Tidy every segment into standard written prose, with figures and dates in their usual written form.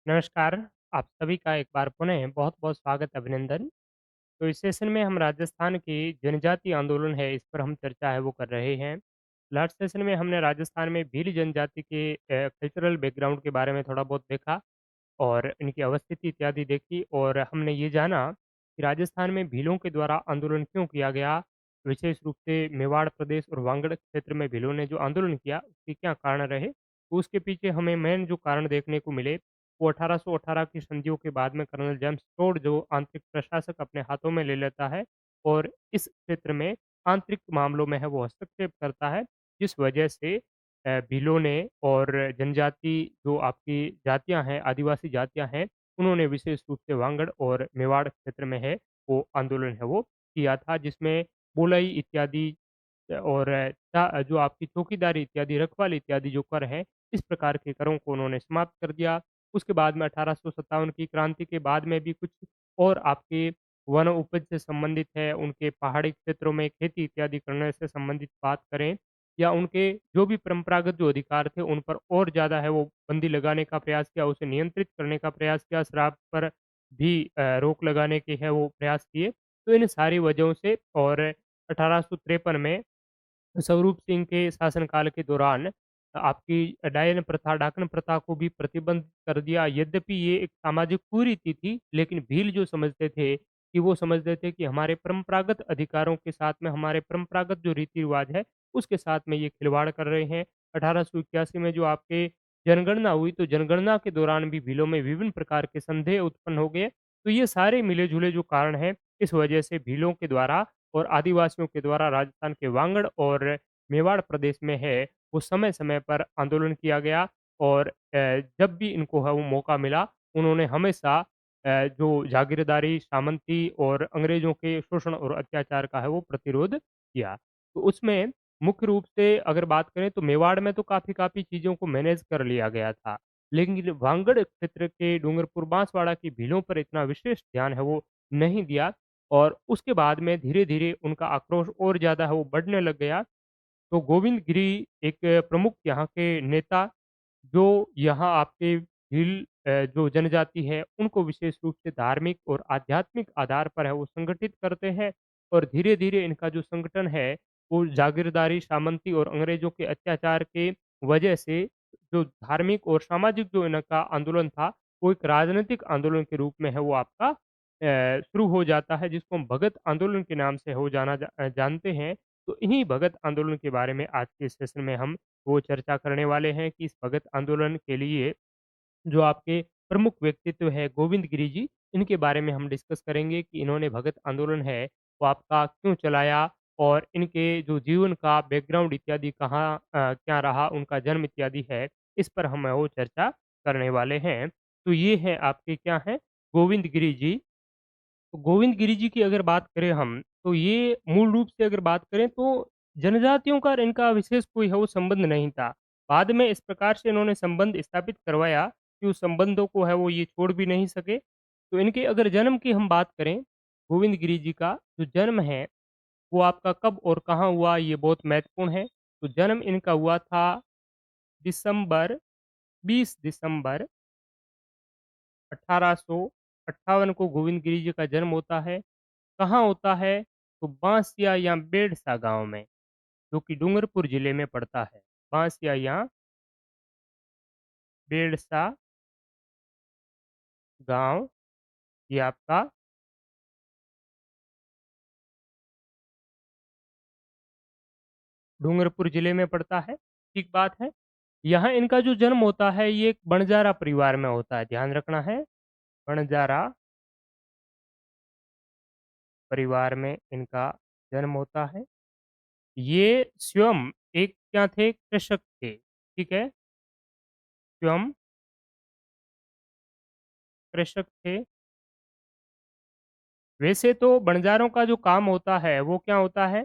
नमस्कार, आप सभी का एक बार पुनः बहुत-बहुत स्वागत अभिनंदन। तो इस सेशन में हम राजस्थान की जनजाति आंदोलन है, इस पर हम चर्चा है वो कर रहे हैं। लास्ट सेशन में हमने राजस्थान में भील जनजाति के कल्चरल बैकग्राउंड के बारे में थोड़ा बहुत देखा और इनकी अवस्थिति इत्यादि देखी और हमने ये जाना कि राजस्थान में भीलों के द्वारा आंदोलन क्यों किया गया, विशेष रूप से मेवाड़ प्रदेश और वागड़ क्षेत्र में भीलों ने जो आंदोलन किया, उसके क्या कारण रहे। तो उसके पीछे हमें मेन जो कारण देखने को मिले, वो 1818 की संधियों के बाद में कर्नल जेम्स टोड जो आंतरिक प्रशासक अपने हाथों में ले लेता है और इस क्षेत्र में आंतरिक मामलों में है वो हस्तक्षेप करता है, जिस वजह से भीलों ने और जनजाति जो आपकी जातियाँ हैं, आदिवासी जातियाँ हैं, उन्होंने विशेष रूप से वागड़ और मेवाड़ क्षेत्र में है, वो आंदोलन है वो किया था, जिसमें बोलई इत्यादि और जो आपकी चौकीदारी इत्यादि, रखवाली इत्यादि जो कर हैं, इस प्रकार के करों को उन्होंने समाप्त कर दिया। उसके बाद में 1857 की क्रांति के बाद में भी कुछ और आपके वन उपज से संबंधित है, उनके पहाड़ी क्षेत्रों में खेती इत्यादि करने से संबंधित बात करें या उनके जो भी परंपरागत जो अधिकार थे, उन पर और ज़्यादा है वो बंदी लगाने का प्रयास किया, उसे नियंत्रित करने का प्रयास किया, शराब पर भी रोक लगाने के है वो प्रयास किए। तो इन सारी वजहों से और 1853 में स्वरूप सिंह के शासनकाल के दौरान आपकी डायन प्रथा, डाकन प्रथा को भी प्रतिबंध कर दिया। यद्यपि ये एक सामाजिक कुरीति थी, लेकिन भील जो समझते थे कि वो समझते थे कि हमारे परंपरागत अधिकारों के साथ में हमारे परंपरागत जो रीति-रिवाज है, उसके साथ में ये खिलवाड़ कर रहे हैं। 1881 में जो आपके जनगणना हुई, तो जनगणना के दौरान भी भीलों में विभिन्न प्रकार के संदेह उत्पन्न हो गए। तो ये सारे मिले-जुले जो कारण हैं, इस वजह से भीलों के द्वारा और आदिवासियों के द्वारा राजस्थान के वागड़ और मेवाड़ प्रदेश में है, वो समय-समय पर आंदोलन किया गया और जब भी इनको है वो मौका मिला, उन्होंने हमेशा जो जागीरदारी, सामंती और अंग्रेज़ों के शोषण और अत्याचार का है वो प्रतिरोध किया। तो उसमें मुख्य रूप से अगर बात करें तो मेवाड़ में तो काफ़ी चीज़ों को मैनेज कर लिया गया था। लेकिन वागड़ क्षेत्र के डूंगरपुर बांसवाड़ा की भीलों पर इतना विशेष ध्यान है वो नहीं दिया और उसके बाद में धीरे-धीरे उनका आक्रोश और ज़्यादा है वो बढ़ने लग गया। तो गोविंद गिरी एक प्रमुख यहाँ के नेता जो यहाँ आपके जो जनजाति है उनको विशेष रूप से धार्मिक और आध्यात्मिक आधार पर है वो संगठित करते हैं और धीरे-धीरे इनका जो संगठन है वो जागीरदारी, सामंती और अंग्रेज़ों के अत्याचार के वजह से जो धार्मिक और सामाजिक जो इनका आंदोलन था, वो एक राजनीतिक आंदोलन के रूप में है वो आपका शुरू हो जाता है जिसको हम भगत आंदोलन के नाम से हो जानते हैं। तो इन्हीं भगत आंदोलन के बारे में आज के सेशन में हम वो चर्चा करने वाले हैं कि इस भगत आंदोलन के लिए जो आपके प्रमुख व्यक्तित्व है गोविंद गिरी जी, इनके बारे में हम डिस्कस करेंगे कि इन्होंने भगत आंदोलन है, वो आपका क्यों चलाया और इनके जो जीवन का बैकग्राउंड इत्यादि कहाँ क्या रहा, उनका जन्म इत्यादि है, इस पर हम वो चर्चा करने वाले हैं। तो ये हैं आपके क्या हैं, गोविंद गिरी जी। तो गोविंद गिरी जी की अगर बात करें हम, तो ये मूल रूप से अगर बात करें तो जनजातियों का और इनका विशेष कोई है वो संबंध नहीं था। बाद में इस प्रकार से इन्होंने संबंध स्थापित करवाया कि उस संबंधों को है वो ये छोड़ भी नहीं सके। तो इनके अगर जन्म की हम बात करें, गोविंद गिरी जी का जो जन्म है, वो आपका कब और कहाँ हुआ ये बहुत महत्वपूर्ण है। तो जन्म इनका हुआ था दिसंबर 20 दिसंबर 1858 को गोविंद गिरी जी का जन्म होता है। कहाँ होता है? तो बाँसिया या बेड़सा गाँव में, जो कि डूंगरपुर जिले में पड़ता है। बाँसिया या बेड़सा गाँव ये आपका डूंगरपुर जिले में पड़ता है, ठीक बात है। यहाँ इनका जो जन्म होता है ये एक बंजारा परिवार में होता है, ध्यान रखना है। बंजारा परिवार में इनका जन्म होता है। ये स्वयं एक क्या थे? कृषक थे, ठीक है? स्वयं कृषक थे। वैसे तो बंजारों का जो काम होता है, वो क्या होता है?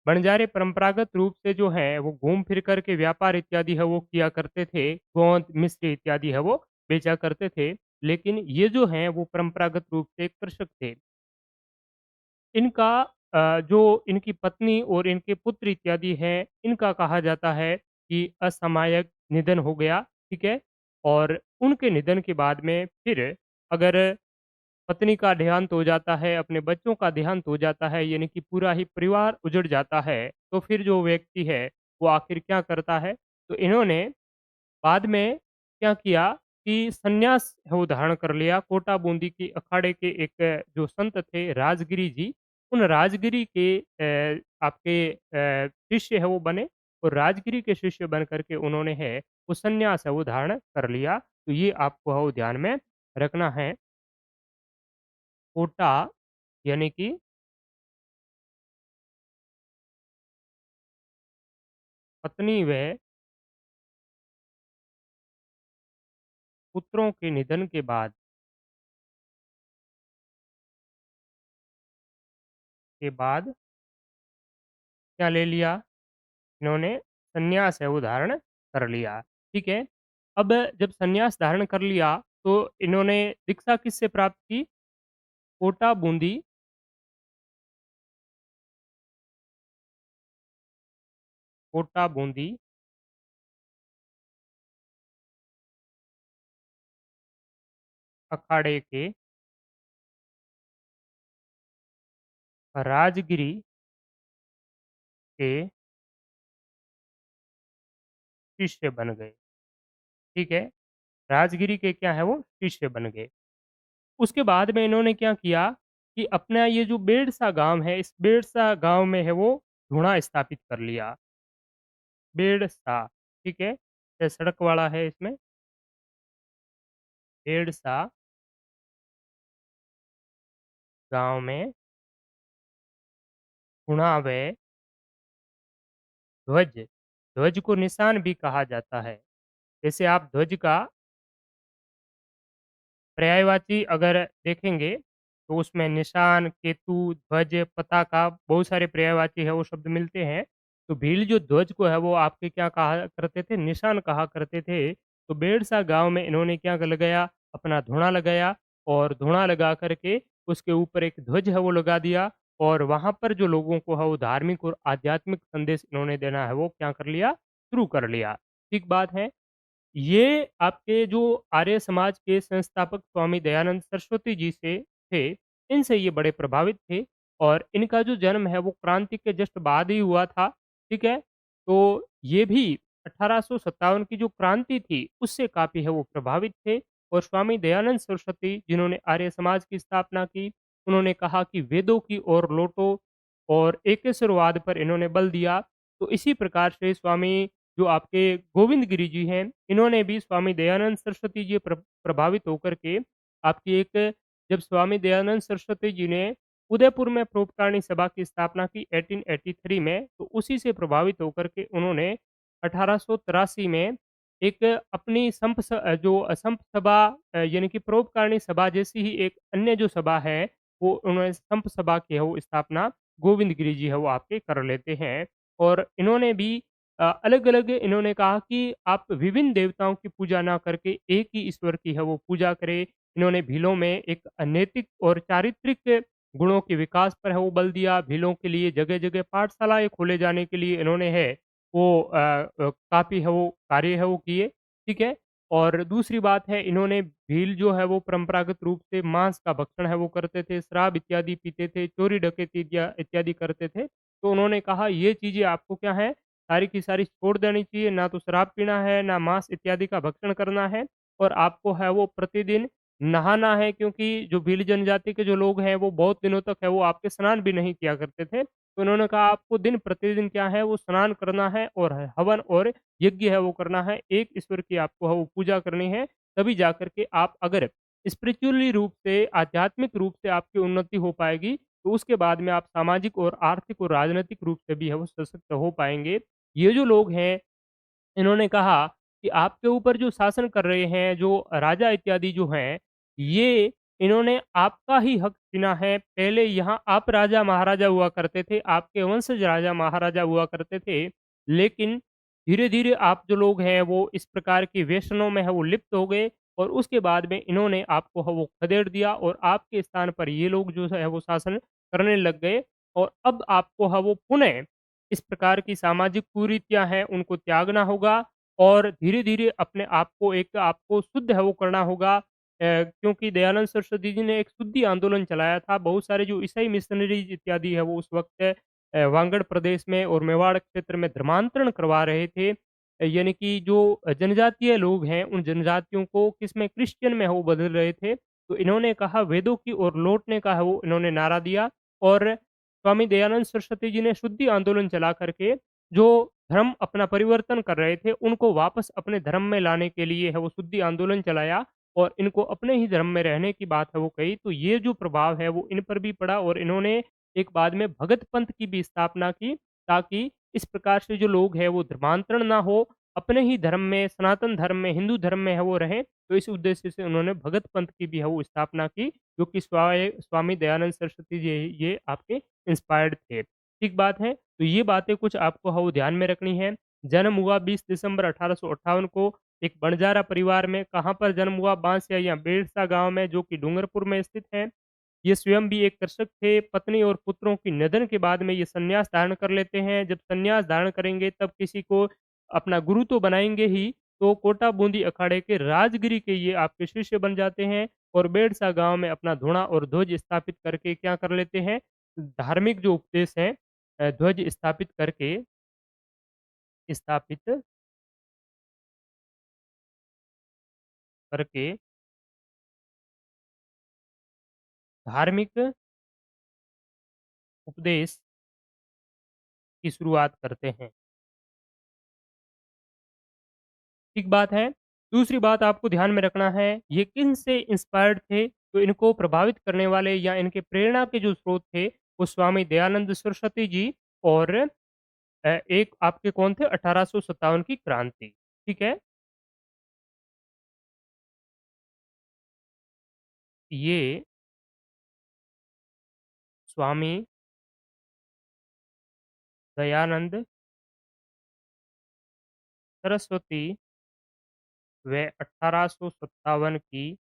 बंजारे परंपरागत रूप से जो है वो घूम फिर कर के व्यापार इत्यादि है वो किया करते थे। गोंद, मिस्र इत्यादि है वो बेचा करते थे। लेकिन ये जो हैं वो परंपरागत रूप से कृषक थे। इनका जो इनकी पत्नी और इनके पुत्र इत्यादि हैं, इनका कहा जाता है कि असामयिक निधन हो गया, ठीक है? और उनके निधन के बाद में फिर अगर पत्नी का देहांत हो जाता है, अपने बच्चों का देहांत हो जाता है, यानी कि पूरा ही परिवार उजड़ जाता है, तो फिर जो व्यक्ति है, वो आखिर क्या करता है? तो इन्होंने बाद में क्या किया कि संन्यास वो धारण कर लिया। कोटा बूंदी की अखाड़े के एक जो संत थे राजगिरी जी, उन राजगिरी के आपके शिष्य है वो बने और राजगिरी के शिष्य बन कर के उन्होंने है वो संन्यास है वो धारण कर लिया। तो ये आपको है वो ध्यान में रखना है। कोटा यानी कि पत्नी व पुत्रों के निधन के बाद क्या ले लिया? इन्होंने संन्यास है वो धारण कर लिया, ठीक है? अब जब संन्यास धारण कर लिया, तो इन्होंने दीक्षा किससे प्राप्त की? कोटा बूंदी कोटा बूंदी अखाड़े के राजगिरी के शिष्य बन गए, ठीक है? राजगिरी के क्या है वो शिष्य बन गए। उसके बाद में इन्होंने क्या किया कि अपना ये जो बेड़सा गाँव है, इस बेड़सा गाँव में है वो धूणा स्थापित कर लिया। बेड़सा, ठीक है? ये सड़क वाला है इसमें, बेड़सा गाँव में धुनावे ध्वज, ध्वज को निशान भी कहा जाता है। जैसे आप ध्वज का पर्यायवाची अगर देखेंगे, तो उसमें निशान, केतु, ध्वज, पताका बहुत सारे पर्यायवाची है वो शब्द मिलते हैं। तो भील जो ध्वज को है वो आपके क्या कहा करते थे? निशान कहा करते थे। तो बेड़सा गाँव में इन्होंने क्या लगाया? अपना धुना लगाया और धुना लगा कर के उसके ऊपर एक ध्वज है वो लगा दिया और वहाँ पर जो लोगों को है वो धार्मिक और आध्यात्मिक संदेश इन्होंने देना है वो क्या कर लिया? शुरू कर लिया। ठीक बात है। ये आपके जो आर्य समाज के संस्थापक स्वामी दयानंद सरस्वती जी से थे, इनसे ये बड़े प्रभावित थे और इनका जो जन्म है वो क्रांति के जस्ट बाद ही हुआ था, ठीक है? तो ये भी 1857 की जो क्रांति थी, उससे काफ़ी है वो प्रभावित थे और स्वामी दयानंद सरस्वती जिन्होंने आर्य समाज की स्थापना की, उन्होंने कहा कि वेदों की ओर लौटो और एकेश्वरवाद पर इन्होंने बल दिया। तो इसी प्रकार से स्वामी जो आपके गोविंद गिरि जी हैं, इन्होंने भी स्वामी दयानंद सरस्वती जी प्रभावित होकर के आपकी एक जब स्वामी दयानंद सरस्वती जी ने उदयपुर में परोपकारिणी सभा की स्थापना की 1883 में, तो उसी से प्रभावित होकर के उन्होंने 1883 में एक अपनी संप सभा यानी कि परोपकारिणी सभा जैसी ही एक अन्य जो सभा है, वो उन्होंने संप सभा की है वो स्थापना गोविंद गिरि जी है वो आपके कर लेते हैं। और इन्होंने भी अलग-अलग इन्होंने कहा कि आप विभिन्न देवताओं की पूजा ना करके एक ही ईश्वर की है वो पूजा करें। इन्होंने भीलों में एक नैतिक और चारित्रिक गुणों के विकास पर है वो बल दिया। भीलों के लिए जगह-जगह पाठशालाएँ खोले जाने के लिए इन्होंने है वो काफ़ी है वो कार्य है वो किए, ठीक है? और दूसरी बात है इन्होंने भील जो है वो परंपरागत रूप से मांस का भक्षण है वो करते थे, शराब इत्यादि पीते थे, चोरी डकैती इत्यादि करते थे। तो उन्होंने कहा ये चीज़ें आपको क्या है सारी की सारी छोड़ देनी चाहिए, ना तो शराब पीना है, ना मांस इत्यादि का भक्षण करना है और आपको है वो प्रतिदिन नहाना है क्योंकि जो भील जनजाति के जो लोग हैं, वो बहुत दिनों तक है वो आपके स्नान भी नहीं किया करते थे। तो उन्होंने कहा आपको दिन प्रतिदिन क्या है वो स्नान करना है और हवन और यज्ञ है वो करना है, एक ईश्वर की आपको है वो पूजा करनी है, तभी जाकर के आप अगर स्पिरिचुअली रूप से, आध्यात्मिक रूप से आपकी उन्नति हो पाएगी, तो उसके बाद में आप सामाजिक और आर्थिक और राजनैतिक रूप से भी है वो सशक्त हो पाएँगे। ये जो लोग हैं, इन्होंने कहा कि आपके ऊपर जो शासन कर रहे हैं, जो राजा इत्यादि जो हैं, ये इन्होंने आपका ही हक छीना है। पहले यहाँ आप राजा-महाराजा हुआ करते थे, आपके वंशज राजा-महाराजा हुआ करते थे, लेकिन धीरे-धीरे आप जो लोग हैं, वो इस प्रकार के व्यसनों में है वो लिप्त हो गए और उसके बाद में इन्होंने आपको है वो खदेड़ दिया और आपके स्थान पर ये लोग जो है वो शासन करने लग गए और अब आपको है वो पुनः इस प्रकार की सामाजिक कुरीतियाँ हैं, उनको त्यागना होगा और धीरे-धीरे अपने आप को एक आपको शुद्ध है वो करना होगा क्योंकि दयानंद सरस्वती जी ने एक शुद्धि आंदोलन चलाया था। बहुत सारे जो ईसाई मिशनरीज़ इत्यादि है वो उस वक़्त वांगड़ प्रदेश में और मेवाड़ क्षेत्र में धर्मांतरण करवा रहे थे। यानी कि जो जनजातीय लोग हैं, उन जनजातियों को किसमें क्रिश्चियन में वो बदल रहे थे। तो इन्होंने कहा वेदों की ओर लौटने का है वो इन्होंने नारा दिया और स्वामी दयानंद सरस्वती जी ने शुद्धि आंदोलन चला करके जो धर्म अपना परिवर्तन कर रहे थे, उनको वापस अपने धर्म में लाने के लिए है वो शुद्धि आंदोलन चलाया और इनको अपने ही धर्म में रहने की बात है वो कही। तो ये जो प्रभाव है वो इन पर भी पड़ा और इन्होंने एक बाद में भगत पंथ की भी स्थापना की, ताकि इस प्रकार से जो लोग हैं वो धर्मांतरण ना हो, अपने ही धर्म में, सनातन धर्म में, हिंदू धर्म में है वो रहें। तो इस उद्देश्य से उन्होंने भगत पंथ की भी है वो स्थापना की, जो कि स्वामी दयानंद सरस्वती जी ये आपके इंस्पायर्ड थे। ठीक बात है। तो ये बातें कुछ आपको वो ध्यान में रखनी है। जन्म हुआ 20 दिसंबर 1858 को एक बंजारा परिवार में, कहाँ पर जन्म हुआ? बांसिया या बेड़सा गाँव में, जो कि डूंगरपुर में स्थित है। ये स्वयं भी एक कृषक थे। पत्नी और पुत्रों की निधन के बाद में ये संन्यास धारण कर लेते हैं। जब संन्यास धारण करेंगे तब किसी को अपना गुरु तो बनाएँगे ही, तो कोटा बूंदी अखाड़े के राजगिरी के ये आपके शिष्य बन जाते हैं और बेड़सा गाँव में अपना धुना और ध्वज स्थापित करके क्या कर लेते हैं? धार्मिक जो उपदेश हैं ध्वज स्थापित करके धार्मिक उपदेश की शुरुआत करते हैं। ठीक बात है। दूसरी बात आपको ध्यान में रखना है, ये किनसे इंस्पायर्ड थे? तो इनको प्रभावित करने वाले या इनके प्रेरणा के जो स्रोत थे, वो स्वामी दयानंद सरस्वती जी और एक आपके कौन थे? 1857 की क्रांति। ठीक है? ये स्वामी दयानंद सरस्वती व 1857 की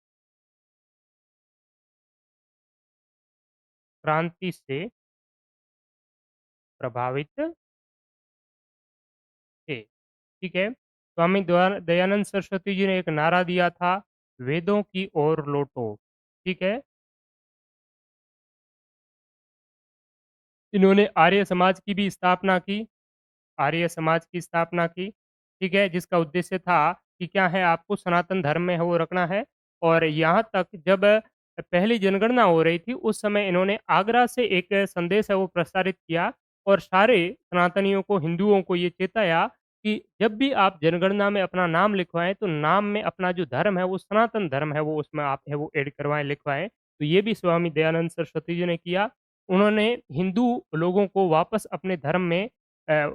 क्रांति से प्रभावित थे। ठीक है? स्वामी दयानंद सरस्वती जी ने एक नारा दिया था, वेदों की ओर लौटो। ठीक है? इन्होंने आर्य समाज की भी स्थापना की। आर्य समाज की स्थापना की, ठीक है? जिसका उद्देश्य था कि क्या है आपको सनातन धर्म में है वो रखना है और यहाँ तक जब पहली जनगणना हो रही थी, उस समय इन्होंने आगरा से एक संदेश है वो प्रसारित किया और सारे सनातनियों को, हिंदुओं को ये चेताया कि जब भी आप जनगणना में अपना नाम लिखवाएँ, तो नाम में अपना जो धर्म है वो सनातन धर्म है वो उसमें आप है वो ऐड करवाएँ, लिखवाएँ। तो ये भी स्वामी दयानंद सरस्वती जी ने किया। उन्होंने हिंदू लोगों को वापस अपने धर्म में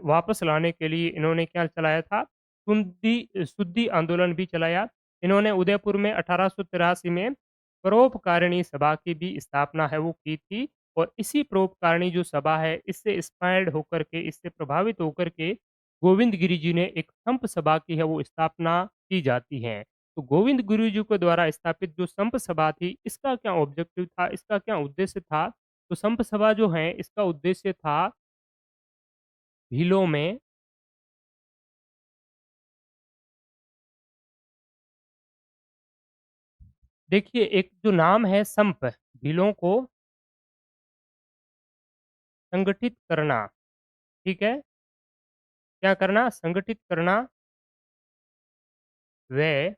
वापस लाने के लिए इन्होंने क्या चलाया था, शुद्धि आंदोलन भी चलाया। इन्होंने उदयपुर में 1883 में परोपकारिणी सभा की भी स्थापना है वो की थी और इसी परोपकारिणी जो सभा है, इससे इंस्पायर्ड होकर के, इससे प्रभावित होकर के गोविंद गिरि जी ने एक संप सभा की है वो स्थापना की जाती है। तो गोविंद गुरु जी के द्वारा स्थापित जो संप सभा थी, इसका क्या ऑब्जेक्टिव था, इसका क्या उद्देश्य था? तो संप सभा जो है, इसका उद्देश्य था भीलों में देखिए, एक जो नाम है संप, भीलों को संगठित करना, ठीक है? क्या करना? संगठित करना व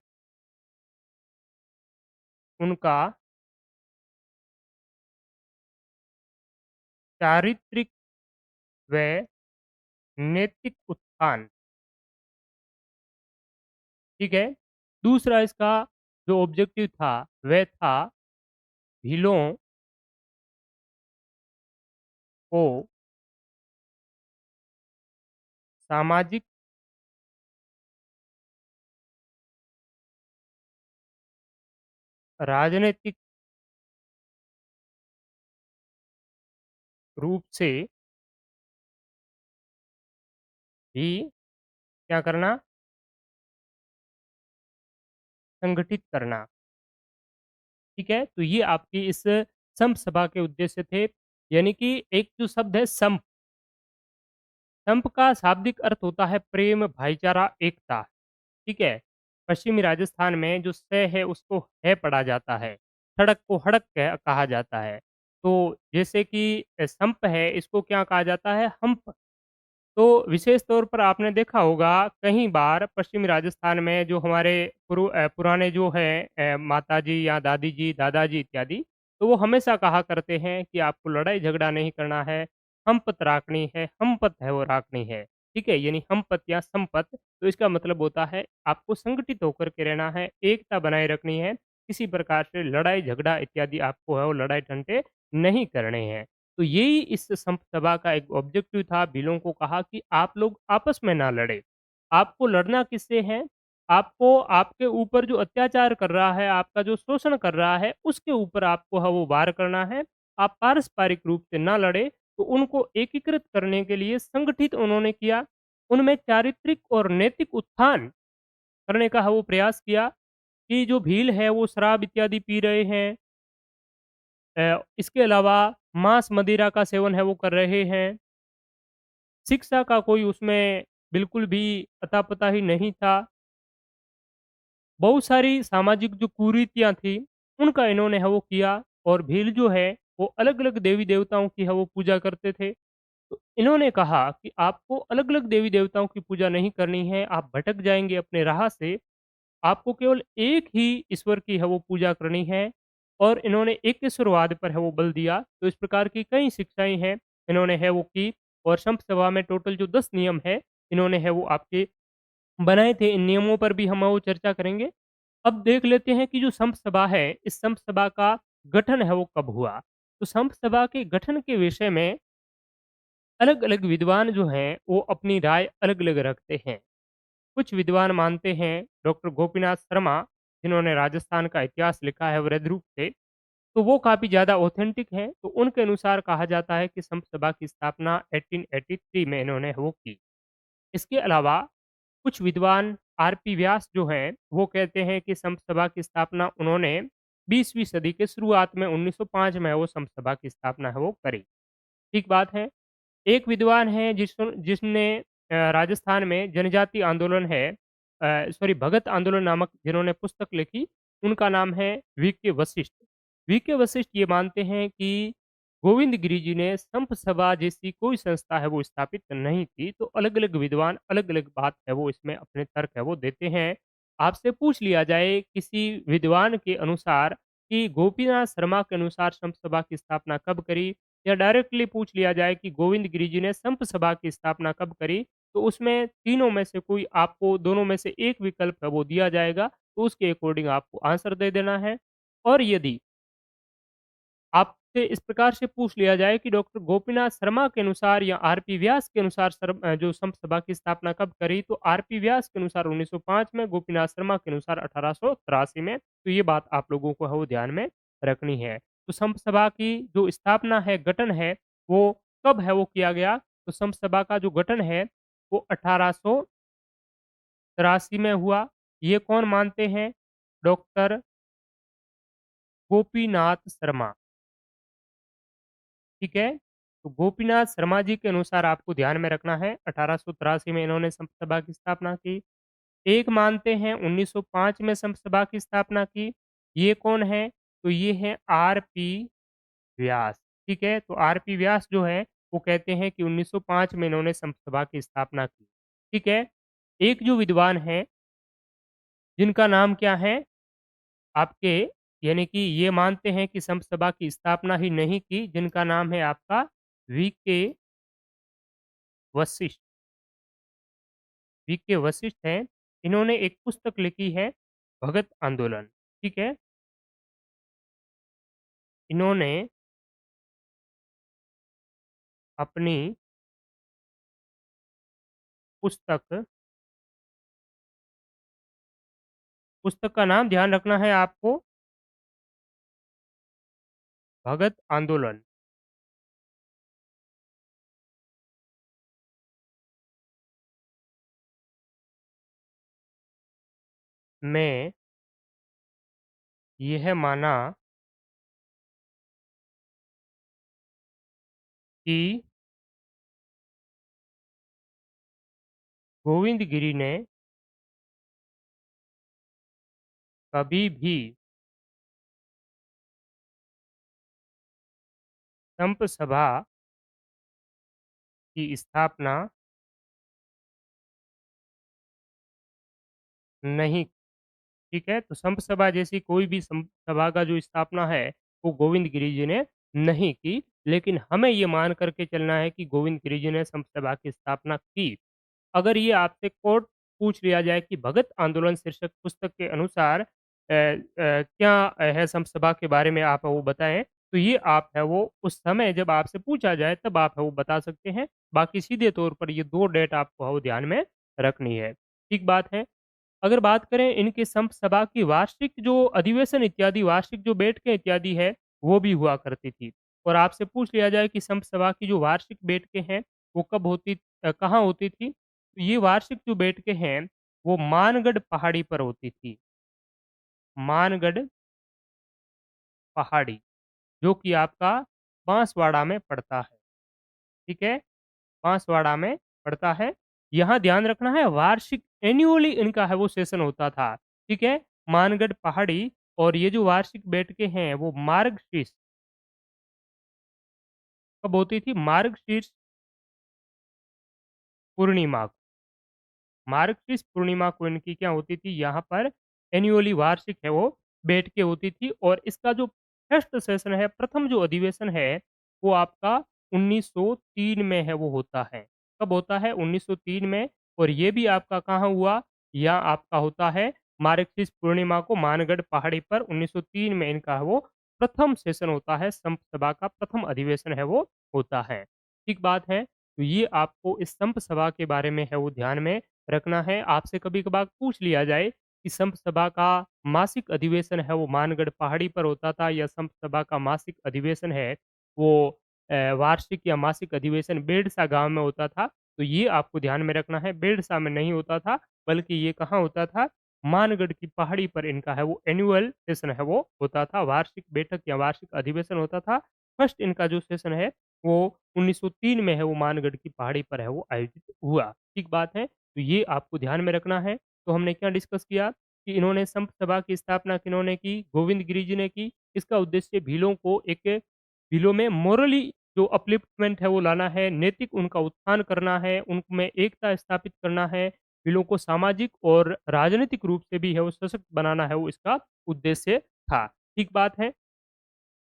उनका चारित्रिक व नैतिक उत्थान, ठीक है? दूसरा इसका जो ऑब्जेक्टिव था, वह था भीलों को सामाजिक, राजनैतिक रूप से भी क्या करना? संगठित करना, ठीक है? तो ये आपकी इस संप सभा के उद्देश्य थे। यानी कि एक जो शब्द है संप, संप का शाब्दिक अर्थ होता है प्रेम, भाईचारा, एकता। ठीक है? पश्चिमी राजस्थान में जो स है उसको है पढ़ा जाता है, सड़क को हड़क कहा जाता है। तो जैसे कि संप है इसको क्या कहा जाता है हम्प। तो विशेष तौर पर आपने देखा होगा कई बार पश्चिमी राजस्थान में जो हमारे पुराने जो हैं माताजी या दादी जी, दादाजी इत्यादि, तो वो हमेशा कहा करते हैं कि आपको लड़ाई-झगड़ा नहीं करना है, हमपत राखनी है, हमपत है वो राखनी है। ठीक है? यानी हमपत या संपत तो इसका मतलब होता है आपको संगठित होकर के रहना है, एकता बनाए रखनी है, किसी प्रकार से लड़ाई-झगड़ा इत्यादि आपको है वो लड़ाई-ठंटे नहीं करने हैं। तो यही इस संप सभा का एक ऑब्जेक्टिव था, भीलों को कहा कि आप लोग आपस में ना लड़ें। आपको लड़ना किससे है? आपको आपके ऊपर जो अत्याचार कर रहा है, आपका जो शोषण कर रहा है, उसके ऊपर आपको है वो वार करना है। आप पारस्परिक रूप से ना लड़ें, तो उनको एकीकृत करने के लिए संगठित उन्होंने किया। उनमें चारित्रिक और नैतिक उत्थान करने का है वो प्रयास किया कि जो भील है वो शराब इत्यादि पी रहे हैं। इसके अलावा मांस मदिरा का सेवन है वो कर रहे हैं। शिक्षा का कोई उसमें बिल्कुल भी अता-पता ही नहीं था। बहुत सारी सामाजिक जो कुरीतियाँ थी, उनका इन्होंने है वो किया और भील जो है, वो अलग-अलग देवी-देवताओं की है वो पूजा करते थे। तो इन्होंने कहा कि आपको अलग-अलग देवी-देवताओं की पूजा नहीं करनी है, आप भटक जाएँगे अपने राह से। आपको केवल एक ही ईश्वर की है वो पूजा करनी है और इन्होंने एकेश्वरवाद पर है वो बल दिया। तो इस प्रकार की कई शिक्षाएँ हैं, इन्होंने है वो की और संत सभा में टोटल जो 10 नियम हैं, इन्होंने है वो आपके बनाए थे। इन नियमों पर भी हम वो चर्चा करेंगे। अब देख लेते हैं कि जो संत सभा है, इस संत सभा का गठन है वो कब हुआ? तो संत सभा के गठन के विषय में अलग-अलग विद्वान जो हैं, वो अपनी राय अलग-अलग रखते हैं। कुछ विद्वान मानते हैं डॉक्टर गोपीनाथ शर्मा, जिन्होंने राजस्थान का इतिहास लिखा है वृहद रूप से, तो वो काफ़ी ज़्यादा ऑथेंटिक हैं। तो उनके अनुसार कहा जाता है कि संत सभा की स्थापना 1883 में इन्होंने वो की। इसके अलावा कुछ विद्वान आर.पी. व्यास जो हैं, वो कहते हैं कि संत सभा की स्थापना उन्होंने 20वीं सदी के शुरुआत में 1905 में वो संत सभा की स्थापना है वो करी। ठीक बात है। एक विद्वान है जिसने राजस्थान में जनजाति आंदोलन है सॉरी भगत आंदोलन नामक जिन्होंने पुस्तक लिखी, उनका नाम है वी.के. वशिष्ठ। वी.के. वशिष्ठ ये मानते हैं कि गोविंद गिरि जी ने संत सभा जैसी कोई संस्था है वो स्थापित नहीं की, तो अलग-अलग विद्वान अलग-अलग बात है वो इसमें अपने तर्क है वो देते हैं। आपसे पूछ लिया जाए किसी विद्वान के अनुसार कि गोपीनाथ शर्मा के अनुसार संत सभा की स्थापना कब करी? या डायरेक्टली पूछ लिया जाए कि गोविंद गिरि जी ने संप सभा की स्थापना कब करी? तो उसमें तीनों में से कोई आपको दोनों में से एक विकल्प है वो दिया जाएगा, तो उसके अकॉर्डिंग आपको आंसर दे देना है। और यदि आपसे इस प्रकार से पूछ लिया जाए कि डॉक्टर गोपीनाथ शर्मा के अनुसार या आर.पी. व्यास के अनुसार जो संत सभा की स्थापना कब करी? तो आर.पी. व्यास के अनुसार 1905 में, गोपीनाथ शर्मा के अनुसार 1883 में। तो ये बात आप लोगों को है वो ध्यान में रखनी है। तो संत सभा की जो स्थापना है, गठन है, वो कब है वो किया गया? तो संत सभा का जो गठन है, वो 1883 में हुआ। ये कौन मानते हैं? डॉक्टर गोपीनाथ शर्मा। ठीक है? तो गोपीनाथ शर्मा जी के अनुसार आपको ध्यान में रखना है 1883 में इन्होंने संत सभा की स्थापना की। एक मानते हैं 1905 में संत सभा की स्थापना की। ये कौन है? तो ये है आर.पी. व्यास। ठीक है? तो आर.पी. व्यास जो है वो कहते हैं कि 1905 में इन्होंने संत सभा की स्थापना की। ठीक है? एक जो विद्वान हैं जिनका नाम क्या है? आपके यानी कि ये मानते हैं कि संत सभा की स्थापना ही नहीं की, जिनका नाम है आपका वी.के. वशिष्ठ। वी.के. वशिष्ठ हैं, इन्होंने एक पुस्तक लिखी है भगत आंदोलन, ठीक है? इन्होंने अपनी पुस्तक पुस्तक का नाम ध्यान रखना है आपको, भगत आंदोलन में यह माना कि गोविंद गिरि ने कभी भी संप सभा की स्थापना नहीं। ठीक है? तो संप सभा जैसी कोई भी सभा का जो स्थापना है, वो गोविंद गिरि जी ने नहीं की, लेकिन हमें ये मान कर के चलना है कि गोविंद गिरि जी ने संप सभा की स्थापना की। अगर ये आपसे कोट पूछ लिया जाए कि भगत आंदोलन शीर्षक पुस्तक के अनुसार क्या है संप सभा के बारे में आप वो बताएँ, तो ये आप है वो उस समय जब आपसे पूछा जाए तब आप है वो बता सकते हैं। बाकी सीधे तौर पर ये 2 डेट आपको है वो ध्यान में रखनी है। ठीक बात है? अगर बात करें इनके संप सभा की वार्षिक जो अधिवेशन इत्यादि वार्षिक जो बैठकें इत्यादि है, वो भी हुआ करती थी। और आपसे पूछ लिया जाए कि संप सभा की जो वार्षिक बैठकें हैं, वो कब कहाँ होती थी? तो ये वार्षिक जो बैठकें हैं, वो मानगढ़ पहाड़ी पर होती थी। मानगढ़ पहाड़ी, जो कि आपका बांसवाड़ा में पड़ता है। ठीक है? बांसवाड़ा में पड़ता है। यहाँ ध्यान रखना है वार्षिक एनुअली इनका है वो सेशन होता था, ठीक है? मानगढ़ पहाड़ी और ये जो वार्षिक बैठकें हैं वो मार्गशीर्ष कब होती थी? मार्गशीर्ष पूर्णिमा को। मार्गशीर्ष पूर्णिमा को इनकी क्या होती थी यहाँ पर एनुअली वार्षिक है वो बैठकें होती थी और इसका जो फर्स्ट सेशन है, प्रथम जो अधिवेशन है, वो आपका 1903 में है वो होता है। कब होता है? 1903 में और ये भी आपका कहाँ हुआ? या आपका होता है मार्गशीर्ष पूर्णिमा को मानगढ़ पहाड़ी पर 1903 में इनका है वो प्रथम सेशन होता है, संप सभा का प्रथम अधिवेशन है वो होता है। ठीक बात है? तो ये आपको इस संप सभा के बारे में है वो ध्यान में रखना है। आपसे कभी-कभार पूछ लिया जाए कि संप सभा का मासिक अधिवेशन है वो मानगढ़ पहाड़ी पर होता था या संप सभा का मासिक अधिवेशन है वो वार्षिक या मासिक अधिवेशन बेड़सा गाँव में होता था। तो ये आपको ध्यान में रखना है बेड़सा में नहीं होता था, बल्कि ये कहाँ होता था? मानगढ़ की पहाड़ी पर इनका है वो एनुअल सेशन है वो होता था। वार्षिक बैठक या वार्षिक अधिवेशन होता था। फर्स्ट इनका जो सेशन है वो 1903 में है वो मानगढ़ की पहाड़ी पर है वो आयोजित हुआ। ठीक बात है? तो ये आपको ध्यान में रखना है। तो हमने क्या डिस्कस किया कि इन्होंने संत सभा की स्थापना किन्होंने की? गोविंद गिरि जी ने की। इसका उद्देश्य भीलों को एक भीलों में मोरली जो अपलिफ्टमेंट है वो लाना है, नैतिक उनका उत्थान करना है, उनमें एकता स्थापित करना है, भीलों को सामाजिक और राजनीतिक रूप से भी है वो सशक्त बनाना है वो इसका उद्देश्य था। ठीक बात है?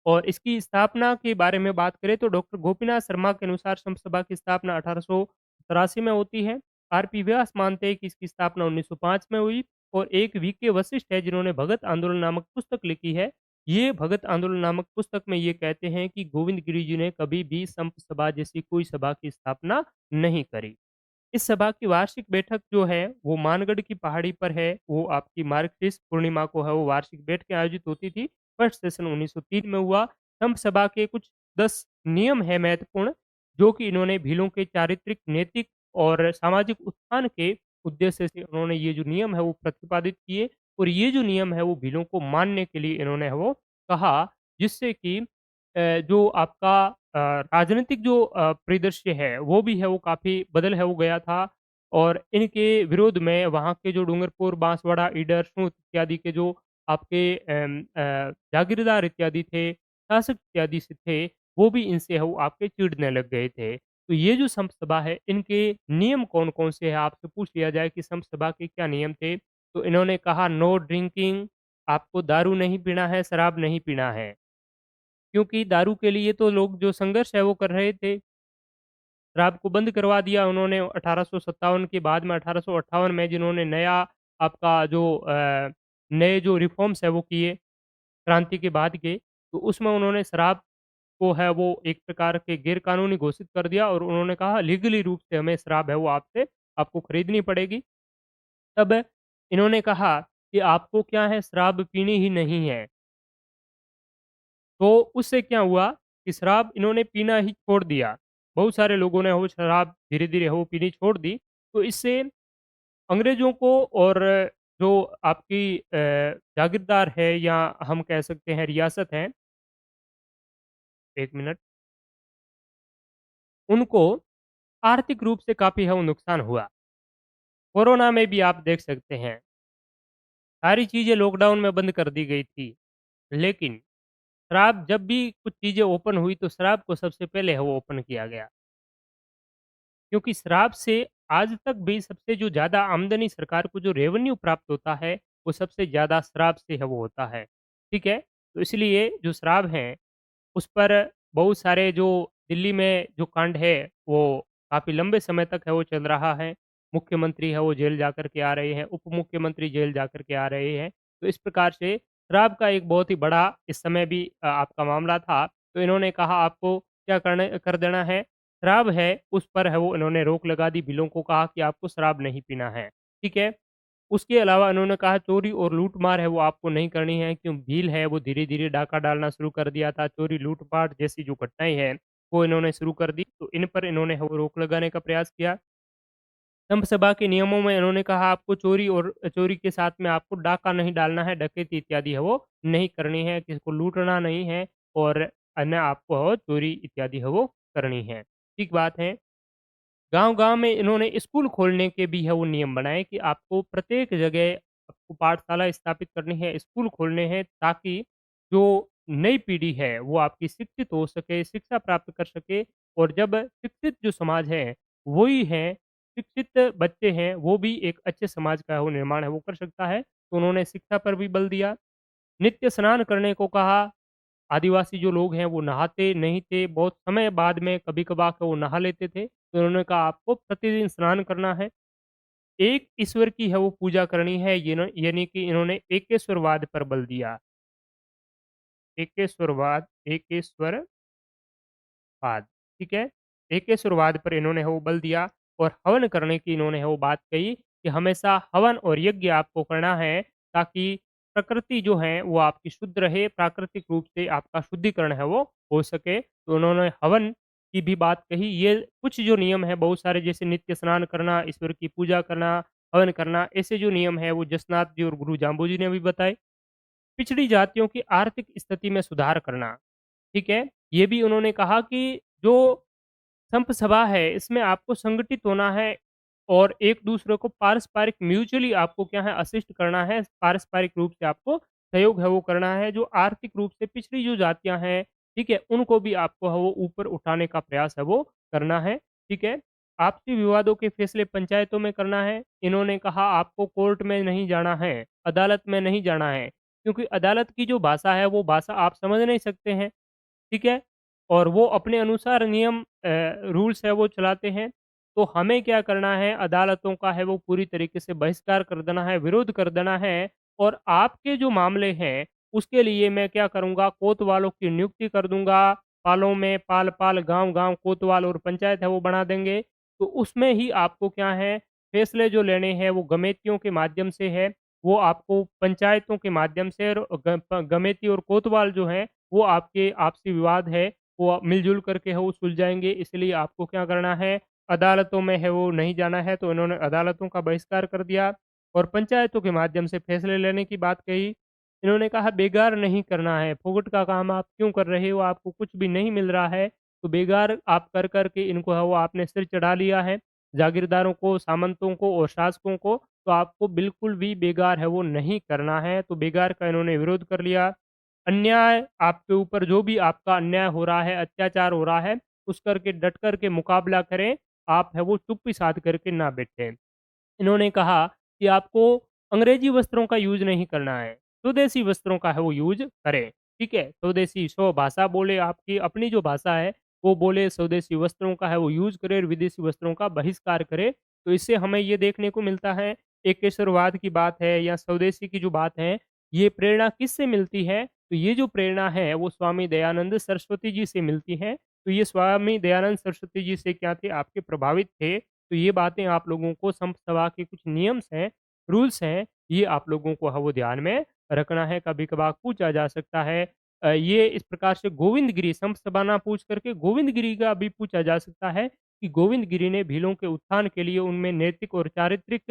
और इसकी स्थापना के बारे में बात करें तो डॉक्टर गोपीनाथ शर्मा के अनुसार संत सभा की स्थापना 1883 में होती है। आरपी व्यास मानते हैं कि इसकी स्थापना 1905 में हुई और एक वीके वशिष्ठ है जिन्होंने भगत आंदोलन नामक पुस्तक लिखी है। ये भगत आंदोलन नामक पुस्तक में ये कहते हैं कि गोविंद गिरि जी ने कभी भी संत सभा जैसी कोई सभा की स्थापना नहीं करी। इस सभा की वार्षिक बैठक जो है, वो मानगढ़ की पहाड़ी पर है। वो आपकी मार्गशीर्ष पूर्णिमा को है वो वार्षिक बैठकें आयोजित होती थी। फर्स्ट सेशन 1903 में हुआ। संत सभा के कुछ 10 नियम हैं महत्वपूर्ण, जो कि इन्होंने भीलों के चारित्रिक, नैतिक और सामाजिक उत्थान के उद्देश्य से उन्होंने ये जो नियम है वो प्रतिपादित किए और ये जो नियम है वो भीलों को मानने के लिए इन्होंने है वो कहा, जिससे कि जो आपका राजनीतिक जो परिदृश्य है, वो भी है वो काफ़ी बदल है वो गया था और इनके विरोध में वहाँ के जो डूंगरपुर, बांसवाड़ा, ईडर, सूत इत्यादि के जो आपके जागीरदार इत्यादि थे, शासक इत्यादि से थे, वो भी इनसे है वो आपके चिढ़ने लग गए थे। तो ये जो संत सभा है, इनके नियम कौन-कौन से हैं? आपसे पूछ लिया जाए कि संत सभा के क्या नियम थे? तो इन्होंने कहा नो ड्रिंकिंग आपको दारू नहीं पीना है, शराब नहीं पीना है। क्योंकि दारू के लिए तो लोग जो संघर्ष है वो कर रहे थे। शराब को बंद करवा दिया उन्होंने 1857 के बाद में 1858 में जिन्होंने नया आपका जो नए जो रिफ़ॉर्म्स है वो किए, क्रांति के बाद के, तो उसमें उन्होंने शराब को है वो एक प्रकार के गैर कानूनी घोषित कर दिया और उन्होंने कहा लीगली रूप से हमें शराब है वो आपसे आपको खरीदनी पड़ेगी। तब इन्होंने कहा कि आपको क्या है शराब पीनी ही नहीं है। तो उससे क्या हुआ कि शराब इन्होंने पीना ही छोड़ दिया। बहुत सारे लोगों ने वो शराब धीरे-धीरे वो पीनी छोड़ दी। तो इससे अंग्रेज़ों को और जो आपकी जागीरदार है या हम कह सकते हैं रियासत है, 1 मिनट, उनको आर्थिक रूप से काफ़ी है वो नुकसान हुआ। कोरोना में भी आप देख सकते हैं। सारी चीज़ें लॉकडाउन में बंद कर दी गई थी। लेकिन शराब जब भी कुछ चीज़ें ओपन हुई तो शराब को सबसे पहले है वो ओपन किया गया। क्योंकि शराब से आज तक भी सबसे जो ज़्यादा आमदनी सरकार को जो रेवेन्यू प्राप्त होता है, वो सबसे ज़्यादा शराब से है वो होता है। ठीक है? तो इसलिए जो शराब है उस पर बहुत सारे जो दिल्ली में जो कांड है, वो काफ़ी लंबे समय तक है वो चल रहा है। मुख्यमंत्री है वो जेल जाकर के आ रहे हैं, उप मुख्यमंत्री जेल जाकर के आ रहे हैं। तो इस प्रकार से शराब का एक बहुत ही बड़ा इस समय भी आपका मामला था। तो इन्होंने कहा आपको क्या करने कर देना है, शराब है उस पर है वो इन्होंने रोक लगा दी, बिलों को कहा कि आपको शराब नहीं पीना है। ठीक है? उसके अलावा उन्होंने कहा चोरी और लूट-मार है वो आपको नहीं करनी है क्यों भील है वो धीरे-धीरे डाका डालना शुरू कर दिया था। चोरी लूट-पाट जैसी जो घटनाएँ हैं, वो इन्होंने शुरू कर दी। तो इन पर इन्होंने है वो रोक लगाने का प्रयास किया। संघ सभा के नियमों में इन्होंने कहा आपको चोरी और चोरी के साथ में आपको डाका नहीं डालना है, डकैती इत्यादि है वो नहीं करनी है, किसी को लूटना नहीं है और अन्य आपको है वो चोरी इत्यादि है वो करनी है। ठीक बात है। गाँव-गाँव में इन्होंने स्कूल खोलने के भी है वो नियम बनाए कि आपको प्रत्येक जगह आपको पाठशाला स्थापित करनी है, स्कूल खोलने हैं ताकि जो नई पीढ़ी है वो आपकी शिक्षित हो सके, शिक्षा प्राप्त कर सके और जब शिक्षित जो समाज है, वही है शिक्षित बच्चे हैं, वो भी एक अच्छे समाज का वो निर्माण है वो कर सकता है। तो उन्होंने शिक्षा पर भी बल दिया, नित्य स्नान करने को कहा आदिवासी जो लोग हैं वो नहाते नहीं थे, बहुत समय बाद में कभी-कभार वो नहा लेते थे, तो उन्होंने कहा आपको प्रतिदिन स्नान करना है। एक ईश्वर की है वो पूजा करनी है, ये न यानी कि इन्होंने एकेश्वरवाद पर बल दिया। एकेश्वरवाद, ठीक है? एकेश्वरवाद पर इन्होंने है वो बल दिया और हवन करने की इन्होंने है वो बात कही कि हमेशा हवन और यज्ञ आपको करना है ताकि प्रकृति जो है वो आपकी शुद्ध रहे, प्राकृतिक रूप से आपका शुद्धिकरण है वो हो सके। तो उन्होंने हवन की भी बात कही। ये कुछ जो नियम हैं बहुत सारे जैसे नित्य स्नान करना, ईश्वर की पूजा करना, हवन करना, ऐसे जो नियम हैं वो जसनाथ जी और गुरु जाम्बू जी ने भी बताए। पिछड़ी जातियों की आर्थिक स्थिति में सुधार करना, ठीक है? ये भी उन्होंने कहा कि जो संप सभा है, इसमें आपको संगठित होना है और एक-दूसरे को पारस्परिक म्यूचुअली आपको क्या है असिस्ट करना है, पारस्परिक रूप से आपको सहयोग है वो करना है। जो आर्थिक रूप से पिछड़ी जो जातियाँ हैं, ठीक है? उनको भी आपको है वो ऊपर उठाने का प्रयास है वो करना है, ठीक है? आपसी विवादों के फैसले पंचायतों में करना है। इन्होंने कहा आपको कोर्ट में नहीं जाना है, अदालत में नहीं जाना है, क्योंकि अदालत की जो भाषा है, वो भाषा आप समझ नहीं सकते हैं। ठीक है? और वो अपने अनुसार नियम रूल्स है वो चलाते हैं। तो हमें क्या करना है अदालतों का है वो पूरी तरीके से बहिष्कार कर देना है, विरोध कर देना है और आपके जो मामले हैं, उसके लिए मैं क्या करूँगा कोतवालों की नियुक्ति कर दूँगा। पालों में पाल-पाल, गाँव-गाँव कोतवाल और पंचायत है वो बना देंगे। तो उसमें ही आपको क्या है फैसले जो लेने हैं वो गमेतियों के माध्यम से है। वो आपको पंचायतों के माध्यम से और गमेती और कोतवाल जो हैं वो आपके आपसी विवाद है, वो मिल-जुल करके है वो सुलझाएँगे, इसलिए आपको क्या करना है, अदालतों में है वो नहीं जाना है, तो इन्होंने अदालतों का बहिष्कार कर दिया और पंचायतों के माध्यम से फैसले लेने की बात कही। इन्होंने कहा बेगार नहीं करना है, फ़ुकट का काम आप क्यों कर रहे हो? आपको कुछ भी नहीं मिल रहा है, तो बेगार आप कर के इनको है वो आपने सिर चढ़ा लिया है, जागीरदारों को, सामंतों को और शासकों को, तो आपको बिल्कुल भी बेगार है वो नहीं करना है, तो बेगार का इन्होंने विरोध कर लिया। अन्याय आपके ऊपर जो भी आपका अन्याय हो रहा है, अत्याचार हो रहा है, उस करके डट कर के मुकाबला करें, आप है वो चुप्पी साध करके ना बैठें। इन्होंने कहा कि आपको अंग्रेजी वस्त्रों का यूज़ नहीं करना है, स्वदेशी वस्त्रों का है वो यूज़ करें, ठीक है? स्वदेशी स्वभाषा बोले आपकी अपनी जो भाषा है, वो बोले स्वदेशी वस्त्रों का है वो यूज़ करे और विदेशी वस्त्रों का बहिष्कार करे। तो इससे हमें ये देखने को मिलता है, एकेश्वरवाद की बात है या स्वदेशी की जो बात है, ये प्रेरणा किससे मिलती है? तो ये जो प्रेरणा है, वो स्वामी दयानंद सरस्वती जी से मिलती है। तो ये स्वामी दयानंद सरस्वती जी से क्या थे? आपके प्रभावित थे। तो ये बातें आप लोगों को संत सभा के कुछ नियम्स हैं, रूल्स हैं, ये आप लोगों को है वो ध्यान में रखना है। कभी-कभार पूछा जा सकता है ये इस प्रकार से गोविंद गिरी संत सभा ना पूछ करके गोविंद गिरी का भी पूछा जा सकता है कि गोविंद गिरी ने भीलों के उत्थान के लिए उनमें नैतिक और चारित्रिक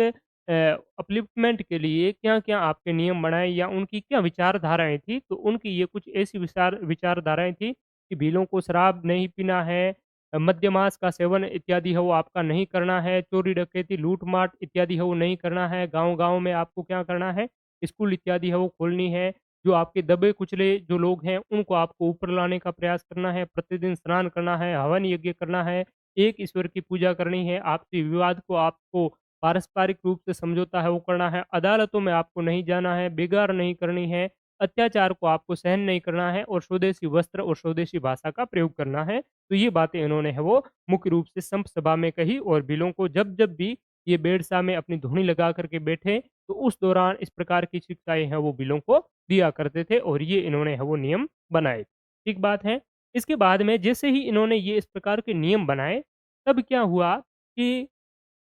अपलिफ्टमेंट के लिए क्या-क्या आपके नियम बनाए या उनकी क्या विचारधाराएँ थी? तो उनकी ये कुछ ऐसी विचारधाराएँ थी कि भीलों को शराब नहीं पीना है मद्यमांस का सेवन इत्यादि है वो आपका नहीं करना है, चोरी डकैती, लूट-माट इत्यादि है वो नहीं करना है, गाँव-गाँव में आपको क्या करना है, स्कूल इत्यादि है वो खोलनी है। जो आपके दबे-कुचले जो लोग हैं, उनको आपको ऊपर लाने का प्रयास करना है, प्रतिदिन स्नान करना है, हवन यज्ञ करना है, एक ईश्वर की पूजा करनी है, आपसी विवाद को आपको पारस्परिक रूप से समझौता है वो करना है, अदालतों में आपको नहीं जाना है, बेगार नहीं करनी है, अत्याचार को आपको सहन नहीं करना है और स्वदेशी वस्त्र और स्वदेशी भाषा का प्रयोग करना है। तो ये बातें इन्होंने है वो मुख्य रूप से संप सभा में कही और बिलों को जब-जब भी ये बेड़सा में अपनी धुनी लगा कर के बैठे, तो उस दौरान इस प्रकार की शिक्षाएँ हैं वो बिलों को दिया करते थे और ये इन्होंने है वो नियम बनाए। ठीक बात है। इसके बाद में जैसे ही इन्होंने ये इस प्रकार के नियम बनाए, तब क्या हुआ कि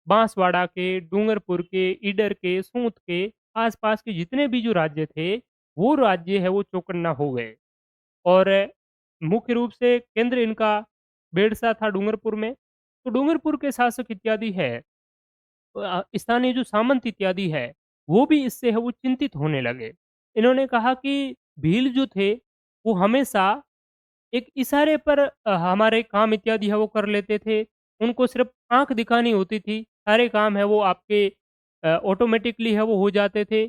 बांसवाड़ा के, डूंगरपुर के, ईडर के, सूंत के, आस-पास के जितने भी जो राज्य थे, वो राज्य है वो चौकन्ना हो गए और मुख्य रूप से केंद्र इनका बेड़सा था डूंगरपुर में। तो डूंगरपुर के शासक इत्यादि है स्थानीय जो सामंत इत्यादि है, वो भी इससे है वो चिंतित होने लगे। इन्होंने कहा कि भील जो थे, वो हमेशा एक इशारे पर हमारे काम इत्यादि है वो कर लेते थे। उनको सिर्फ़ आँख दिखानी होती थी, सारे काम है वो आपके ऑटोमैटिकली है वो हो जाते थे।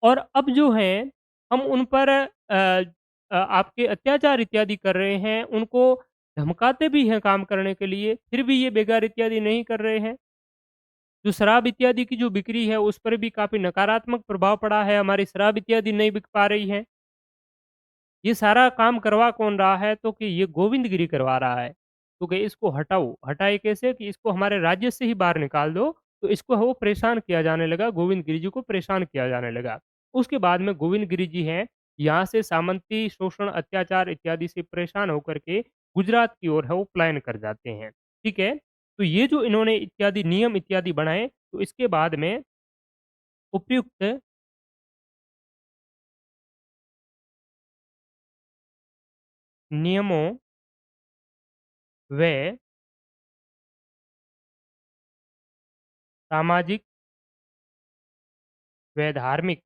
और अब जो हैं, हम उन पर आपके अत्याचार इत्यादि कर रहे हैं, उनको धमकाते भी हैं काम करने के लिए, फिर भी ये बेगार इत्यादि नहीं कर रहे हैं। जो शराब इत्यादि की जो बिक्री है, उस पर भी काफ़ी नकारात्मक प्रभाव पड़ा है, हमारी शराब इत्यादि नहीं बिक पा रही है। ये सारा काम करवा कौन रहा है? तो कि ये गोविंदगिरी करवा रहा है। तो कि इसको हटाओ, हटाए कैसे? कि इसको हमारे राज्य से ही बाहर निकाल दो, तो इसको है वो परेशान किया जाने लगा, गोविंदगिरी जी को परेशान किया जाने लगा। उसके बाद में गोविंदगिरी जी हैं, यहाँ से सामंती शोषण, अत्याचार इत्यादि से परेशान होकर के गुजरात की ओर है वो पलायन कर जाते हैं। ठीक है? तो ये जो इन्होंने इत्यादि नियम इत्यादि बनाए, तो इसके बाद में उपयुक्त नियमों व सामाजिक व धार्मिक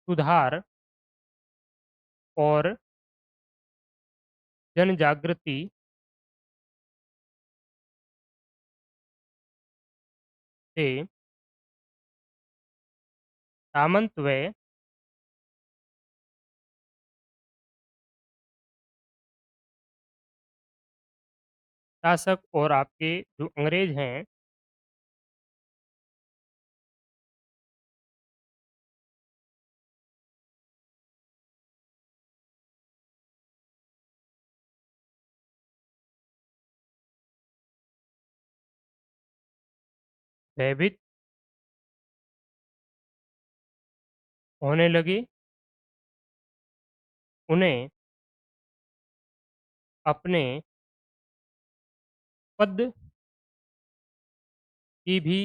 सुधार और जनजागृति से सामंत व शासक और आपके जो अंग्रेज हैं, भयभीत होने लगे। उन्हें अपने पद की भी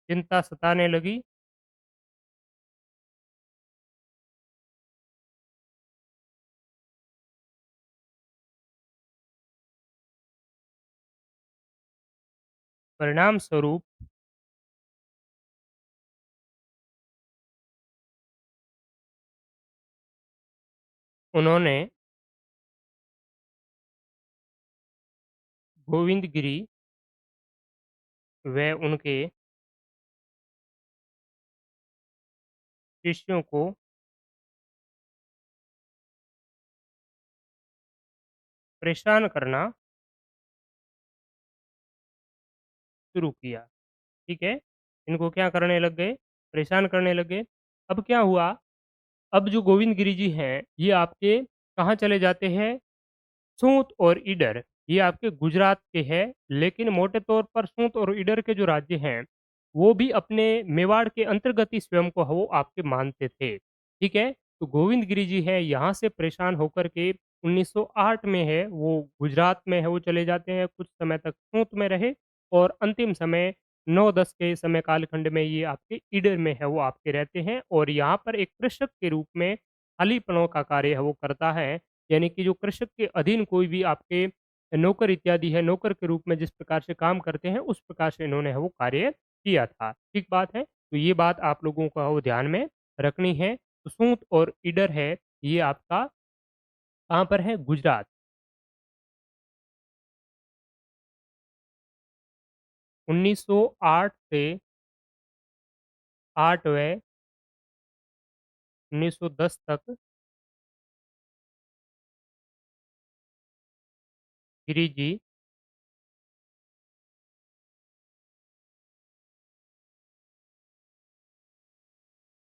चिंता सताने लगी। परिणाम स्वरूप उन्होंने गोविंदगिरी व उनके शिष्यों को परेशान करना शुरू किया। ठीक है? इनको क्या करने लग गए? परेशान करने लग गए। अब क्या हुआ? अब जो गोविंदगिरी जी हैं, ये आपके कहाँ चले जाते हैं? सूंत और ईडर ये आपके गुजरात के हैं, लेकिन मोटे तौर पर सूंत और ईडर के जो राज्य हैं, वो भी अपने मेवाड़ के अंतर्गत ही स्वयं को वो आपके मानते थे। ठीक है? तो गोविंदगिरी जी हैं, यहाँ से परेशान होकर के 1908 में है, वो गुजरात में है वो चले जाते हैं, कुछ समय तक सूंत में रहे और अंतिम समय 9-10 के समय कालखंड में ये आपके ईडर में है वो आपके रहते हैं और यहाँ पर एक कृषक के रूप में हलीपनों का कार्य है वो करता है। यानी कि जो कृषक के अधीन कोई भी आपके नौकर इत्यादि है, नौकर के रूप में जिस प्रकार से काम करते हैं, उस प्रकार से इन्होंने है वो कार्य किया था। ठीक बात है? तो ये बात आप लोगों को वो ध्यान में रखनी है। तो सूत और ईडर है, ये आपका कहाँ पर है? गुजरात। 1908 से 8वें 1910 तक गिरि जी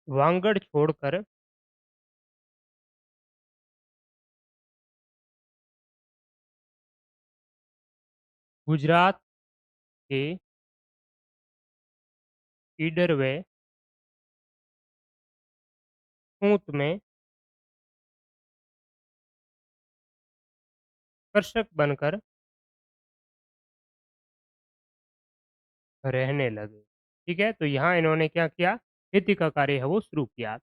वांगड़ छोड़कर गुजरात के ईडर व सूंत में कृषक बनकर रहने लगे। ठीक है? तो यहाँ इन्होंने क्या किया, खेती का कार्य है वो शुरू किया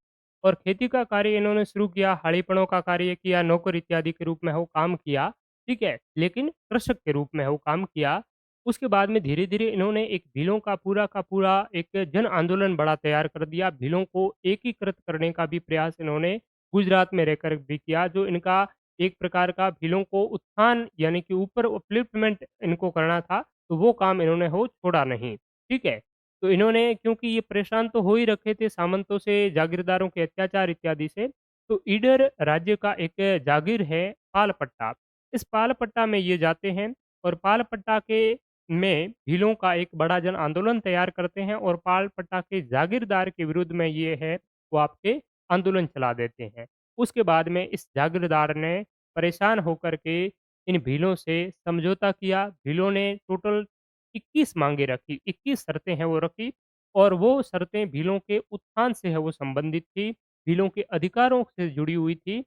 और खेती का कार्य इन्होंने शुरू किया, हाड़ीपनों का कार्य किया, नौकर इत्यादि के रूप में है वो काम किया, ठीक है? लेकिन कृषक के रूप में है वो काम किया। उसके बाद में धीरे-धीरे इन्होंने एक भीलों का पूरा एक जन आंदोलन बड़ा तैयार कर दिया। भीलों को एकीकृत करने का भी प्रयास इन्होंने गुजरात में रहकर भी किया, जो इनका एक प्रकार का भीलों को उत्थान यानी कि ऊपर अपलिफ्टमेंट इनको करना था, तो वो काम इन्होंने हो छोड़ा नहीं, ठीक है? तो इन्होंने क्योंकि ये परेशान तो हो ही रखे थे सामंतों से, जागीरदारों के अत्याचार इत्यादि से, तो ईडर राज्य का एक जागीर है पालपट्टा। इस पालपट्टा में ये जाते हैं और पालपट्टा के में भीलों का एक बड़ा जन आंदोलन तैयार करते हैं और पालपट्टा के जागीरदार के विरुद्ध में ये है, वो आपके आंदोलन चला देते हैं। उसके बाद में इस जागीरदार ने परेशान होकर के इन भीलों से समझौता किया। भीलों ने टोटल 21 माँगें रखी, 21 शर्तें हैं वो रखी और वो शर्तें भीलों के उत्थान से है वो संबंधित थी, भीलों के अधिकारों से जुड़ी हुई थी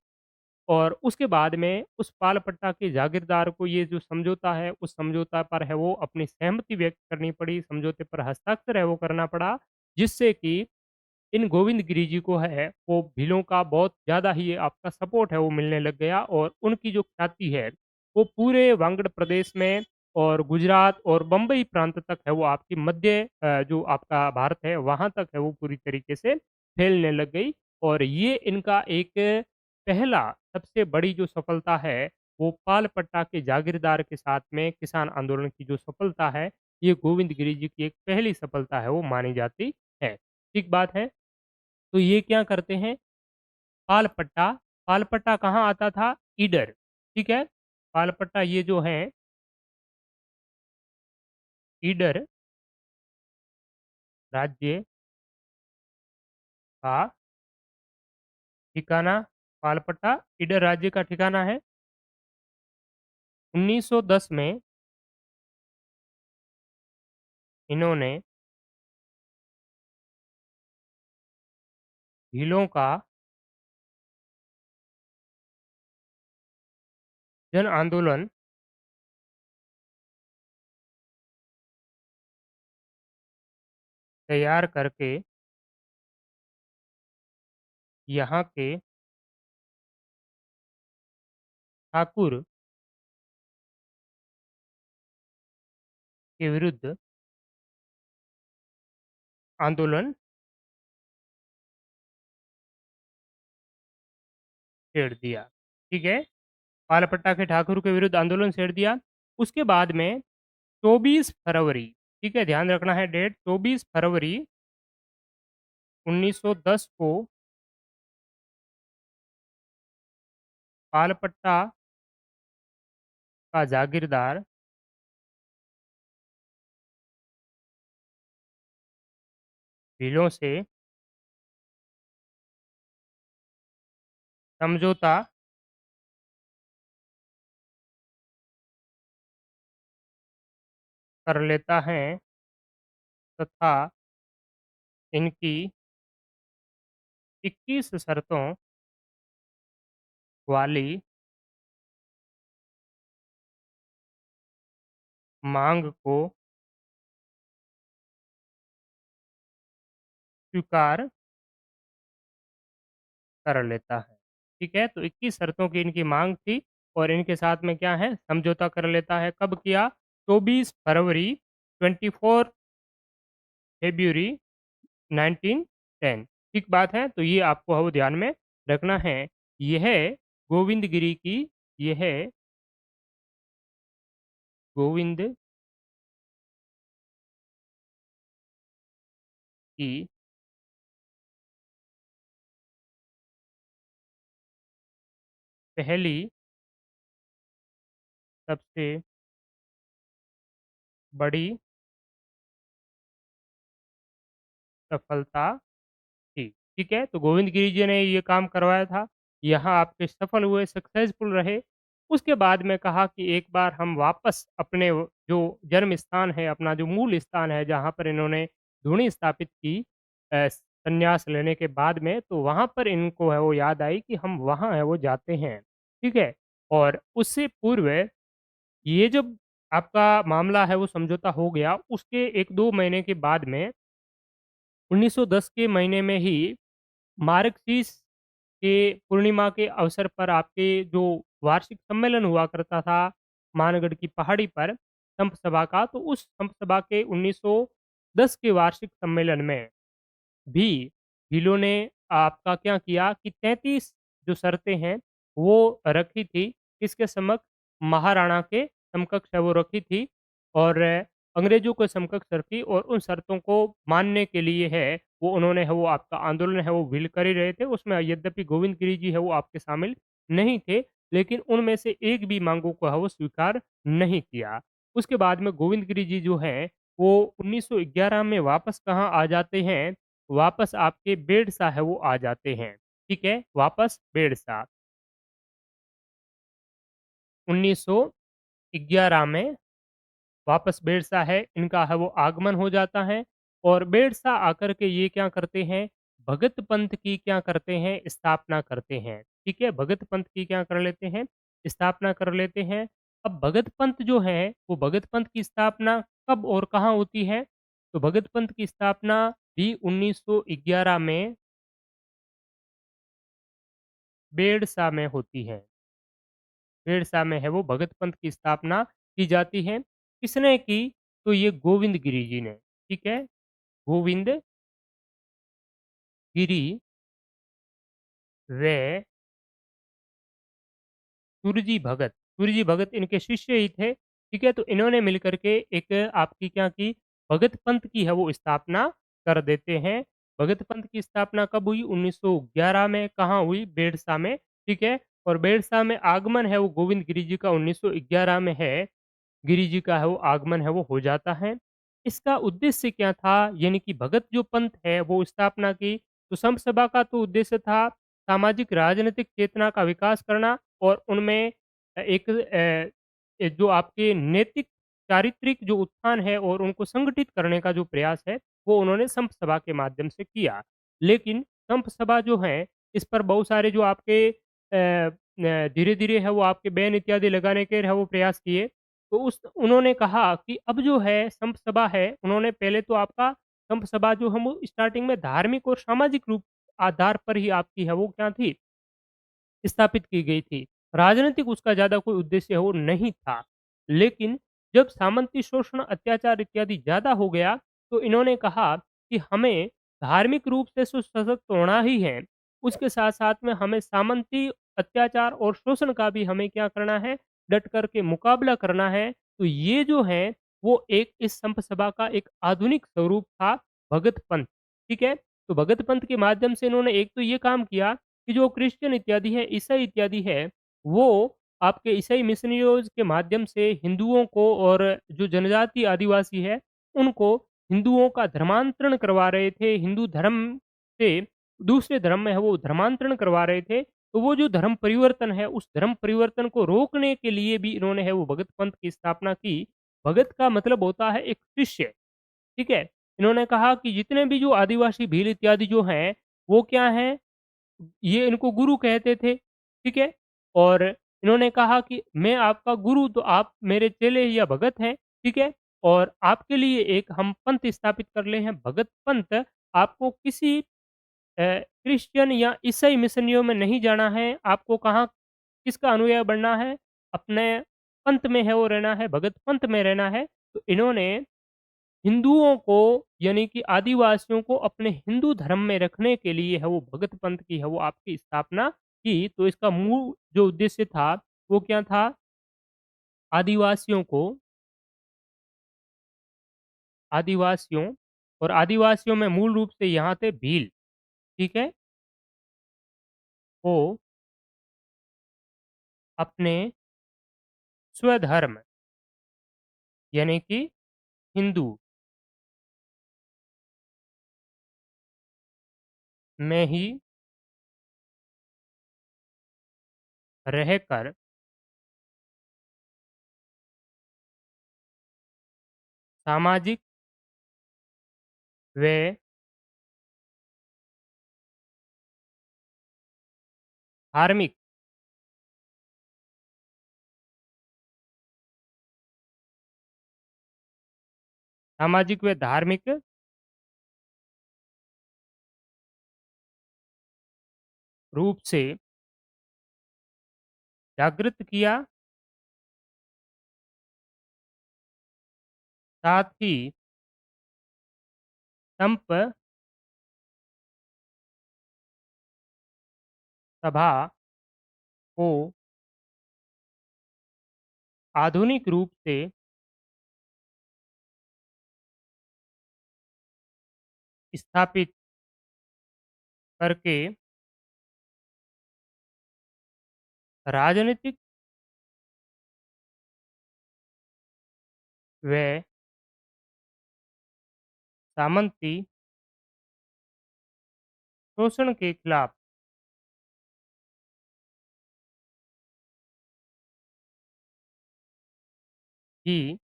और उसके बाद में उस पालपट्टा के जागीरदार को ये जो समझौता है, उस समझौता पर है वो अपनी सहमति व्यक्त करनी पड़ी, समझौते पर हस्ताक्षर है वो करना पड़ा, जिससे कि इन गोविंद गिरी जी को है, वो भीलों का बहुत ज़्यादा ही आपका सपोर्ट है वो मिलने लग गया और उनकी जो ख्याति है, वो पूरे वांगड़ प्रदेश में और गुजरात और बम्बई प्रांत तक है वो आपकी मध्य जो आपका भारत है, वहाँ तक है वो पूरी तरीके से फैलने लग गई और ये इनका एक पहला सबसे बड़ी जो सफलता है, वो पालपट्टा के जागीरदार के साथ में किसान आंदोलन की जो सफलता है, ये गोविंद गिरी जी की एक पहली सफलता है वो मानी जाती है। ठीक बात है? तो ये क्या करते हैं, पालपट्टा, पालपट्टा कहाँ आता था? ईडर, ठीक है? पालपट्टा ये जो है, ईडर राज्य का ठिकाना पालपट्टा ईडर राज्य का ठिकाना है। 1910 में इन्होंने भीलों का जन आंदोलन तैयार करके यहाँ के ठाकुर के विरुद्ध आंदोलन छेड़ दिया, ठीक है? पालपट्टा के ठाकुर के विरुद्ध आंदोलन छेड़ दिया। उसके बाद में 24 फरवरी, ठीक है? ध्यान रखना है डेट 24 फरवरी 1910 को पालपट्टा का जागीरदार भीलों से समझौता कर लेता है तथा इनकी 21 शर्तों वाली मांग को स्वीकार कर लेता है। ठीक है? तो 21 शर्तों की इनकी मांग थी और इनके साथ में क्या है समझौता कर लेता है। कब किया? 24 फरवरी 24 फ़ेब्रुअरी 1910 ठीक बात है? तो ये आपको वो ध्यान में रखना है। यह गोविंदगिरी की यह गोविंद की पहली सबसे बड़ी सफलता थी। ठीक है? तो गोविंद गिरी जी ने ये काम करवाया था। यहाँ आपके सफल हुए, सक्सेसफुल रहे। उसके बाद में कहा कि एक बार हम वापस अपने वो जो जन्म स्थान है, अपना जो मूल स्थान है, जहाँ पर इन्होंने धूनी स्थापित की संन्यास लेने के बाद में, तो वहाँ पर इनको है वो याद आई कि हम वहाँ है वो जाते हैं। ठीक है? और उससे पूर्व ये जब आपका मामला है वो समझौता हो गया, उसके 1-2 महीने के बाद में 1910 के महीने में ही मार्गशीर्ष के पूर्णिमा के अवसर पर आपके जो वार्षिक सम्मेलन हुआ करता था, मानगढ़ की पहाड़ी पर संत सभा का, तो उस संत सभा के 1910 के वार्षिक सम्मेलन में भी भीलों ने आपका क्या किया कि 33 जो शर्तें हैं, वो रखी थी। किसके समक्ष? महाराणा के समकक्ष है वो रखी थी और अंग्रेज़ों के समकक्ष रखी और उन शर्तों को मानने के लिए है, वो उन्होंने है वो आपका आंदोलन है वो भील कर ही रहे थे। उसमें यद्यपि गोविंद गिरी जी है वो आपके शामिल नहीं थे, लेकिन उनमें से एक भी माँगों को है वो स्वीकार नहीं किया। उसके बाद में गोविंद गिरी जी जो हैं, वो 1911 में वापस कहाँ आ जाते हैं, वापस आपके बेडसा है वो आ जाते हैं, ठीक है? वापस बेडसा 1911 में वापस बेडसा है, इनका है वो आगमन हो जाता है और बेडसा आकर के ये क्या करते हैं, भगत पंथ की क्या करते हैं, स्थापना करते हैं, ठीक है? भगत पंथ की क्या कर लेते हैं, स्थापना कर लेते हैं। अब भगत पंथ जो है, वो भगत पंथ की स्थापना कब और कहाँ होती है? तो भगत पंथ की स्थापना भी 1911 में बेडसा में होती है। बेडसा में है वो भगत पंथ की स्थापना की जाती है। किसने की? तो ये गोविंद गिरी जी ने, ठीक है? गोविंद गिरी व सुरजी भगत। सुरजी भगत इनके शिष्य ही थे, ठीक है? तो इन्होंने मिलकर के एक आपकी क्या की, भगत पंथ की है वो स्थापना कर देते हैं। भगत पंथ की स्थापना कब हुई? 1911 में। कहाँ हुई? बेडसा में, ठीक है? और बेडसा में आगमन है वो गोविंद गिरी जी का 1911 में है। गिरि जी का है वो आगमन है वो हो जाता है। इसका उद्देश्य क्या था? यानी कि भगत जो पंथ है वो स्थापना की, तो संत सभा का तो उद्देश्य था सामाजिक राजनीतिक चेतना का विकास करना और उनमें एक जो आपके नैतिक चारित्रिक जो उत्थान है और उनको संगठित करने का जो प्रयास है, वो उन्होंने संत सभा के माध्यम से किया। लेकिन संत सभा जो है, इस पर बहुत सारे जो आपके धीरे-धीरे है वो आपके बैन इत्यादि लगाने के है वो प्रयास किए। तो उस उन्होंने कहा कि अब जो है संत सभा है, उन्होंने पहले तो आपका संत सभा जो हम स्टार्टिंग में धार्मिक और सामाजिक रूप आधार पर ही आपकी है वो क्या थी, स्थापित की गई थी। राजनीतिक उसका ज़्यादा कोई उद्देश्य वो नहीं था। लेकिन जब सामंती शोषण, अत्याचार इत्यादि ज़्यादा हो गया, तो इन्होंने कहा कि हमें धार्मिक रूप से सशक्त होना ही है। उसके साथ-साथ में हमें सामंती अत्याचार और शोषण का भी हमें क्या करना है, डट कर के मुकाबला करना है। तो ये जो है, वो एक इस संत सभा का एक आधुनिक स्वरूप था, भगत पंथ। ठीक है? तो भगत पंथ के माध्यम से इन्होंने एक तो ये काम किया कि जो क्रिश्चियन इत्यादि है, ईसाई इत्यादि है, वो आपके ईसाई मिशनरियोज़ के माध्यम से हिंदुओं को और जो जनजाति आदिवासी है, उनको हिंदुओं का धर्मांतरण करवा रहे थे। हिंदू धर्म से दूसरे धर्म में है वो धर्मांतरण करवा रहे थे। तो वो जो धर्म परिवर्तन है, उस धर्म परिवर्तन को रोकने के लिए भी इन्होंने है वो भगत पंथ की स्थापना की। भगत का मतलब होता है एक शिष्य, ठीक है? इन्होंने कहा कि जितने भी जो आदिवासी भील इत्यादि जो हैं, वो क्या हैं, ये इनको गुरु कहते थे, ठीक है? और इन्होंने कहा कि मैं आपका गुरु तो आप मेरे चेले या भगत हैं, ठीक है? और आपके लिए एक हम पंथ स्थापित कर रहे हैं भगत पंथ। आपको किसी क्रिश्चियन या ईसाई मिशनरियों में नहीं जाना है, आपको कहाँ किसका अनुयायी बनना है? अपने पंथ में है वो रहना है, भगत पंथ में रहना है। तो इन्होंने हिंदुओं को यानी कि आदिवासियों को अपने हिंदू धर्म में रखने के लिए है वो भगत पंथ की है वो आपकी स्थापना की। तो इसका मूल जो उद्देश्य था, वो क्या था? आदिवासियों को आदिवासियों और आदिवासियों में मूल रूप से यहाँ थे भील, ठीक है? वो अपने स्वधर्म यानी कि हिंदू में ही रहकर सामाजिक व धार्मिक सामाजिक व धार्मिक रूप से जागृत किया, साथ ही संप सभा को आधुनिक रूप से स्थापित करके राजनीतिक व सामंती शोषण के खिलाफ ही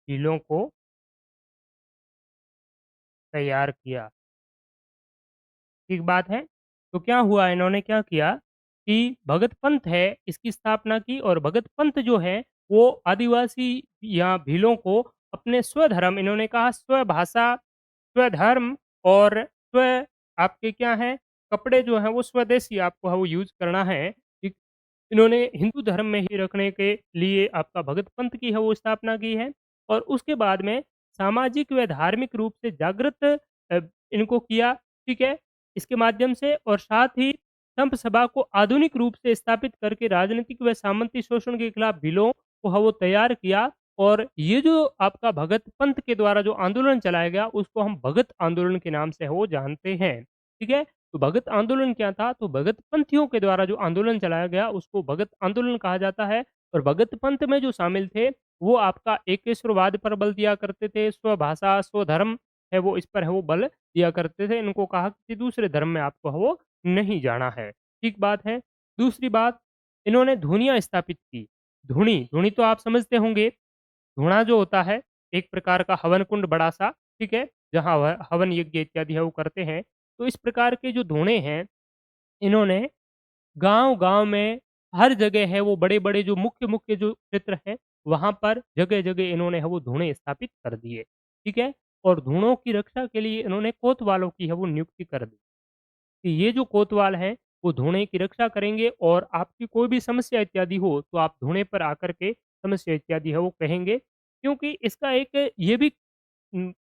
जिलों को तैयार किया। ठीक बात है। तो क्या हुआ इन्होंने क्या किया कि भगत पंथ है इसकी स्थापना की और भगत पंथ जो है वो आदिवासी या भीलों को अपने स्वधर्म इन्होंने कहा स्वभाषा, स्वधर्म और स्व आपके क्या हैं कपड़े जो हैं वो स्वदेशी आपको है वो यूज़ करना है। इ इन्होंने हिंदू धर्म में ही रखने के लिए आपका भगत पंथ की है वो स्थापना की है और उसके बाद में सामाजिक व धार्मिक रूप से जागृत इनको किया, ठीक है? इसके माध्यम से और साथ ही संप सभा को आधुनिक रूप से स्थापित करके राजनीतिक व सामंती शोषण के खिलाफ बिलों को है वो तैयार किया और ये जो आपका भगत पंथ के द्वारा जो आंदोलन चलाया गया उसको हम भगत आंदोलन के नाम से है वो जानते हैं, ठीक है? तो भगत आंदोलन क्या था? तो भगत पंथियों के द्वारा जो आंदोलन चलाया गया उसको भगत आंदोलन कहा जाता है और भगत पंथ में जो शामिल थे वो आपका एकेश्वरवाद पर बल दिया करते थे, स्वभाषा, स्वधर्म है वो इस पर है वो बल दिया करते थे। इनको कहा किसी दूसरे धर्म में आपको है वो नहीं जाना है। ठीक बात है। दूसरी बात इन्होंने धुनिया स्थापित की। धुनी, धुनी तो आप समझते होंगे। धूणा जो होता है एक प्रकार का हवन कुंड बड़ा-सा, ठीक है? जहाँ हवन यज्ञ इत्यादि है वो करते हैं। तो इस प्रकार के जो धूणे हैं, इन्होंने गाँव-गाँव में हर जगह है वो बड़े-बड़े जो मुख्य-मुख्य जो क्षेत्र हैं, वहाँ पर जगह-जगह इन्होंने है वो धूणे स्थापित कर दिए, ठीक है? और धूणों की रक्षा के लिए इन्होंने कोतवालों की है वो नियुक्ति कर दी। कि ये जो कोतवाल हैं, वो धूणे की रक्षा करेंगे और आपकी कोई भी समस्या इत्यादि हो, तो आप धूणे पर आकर के समस्या इत्यादि है वो कहेंगे। क्योंकि इसका एक ये भी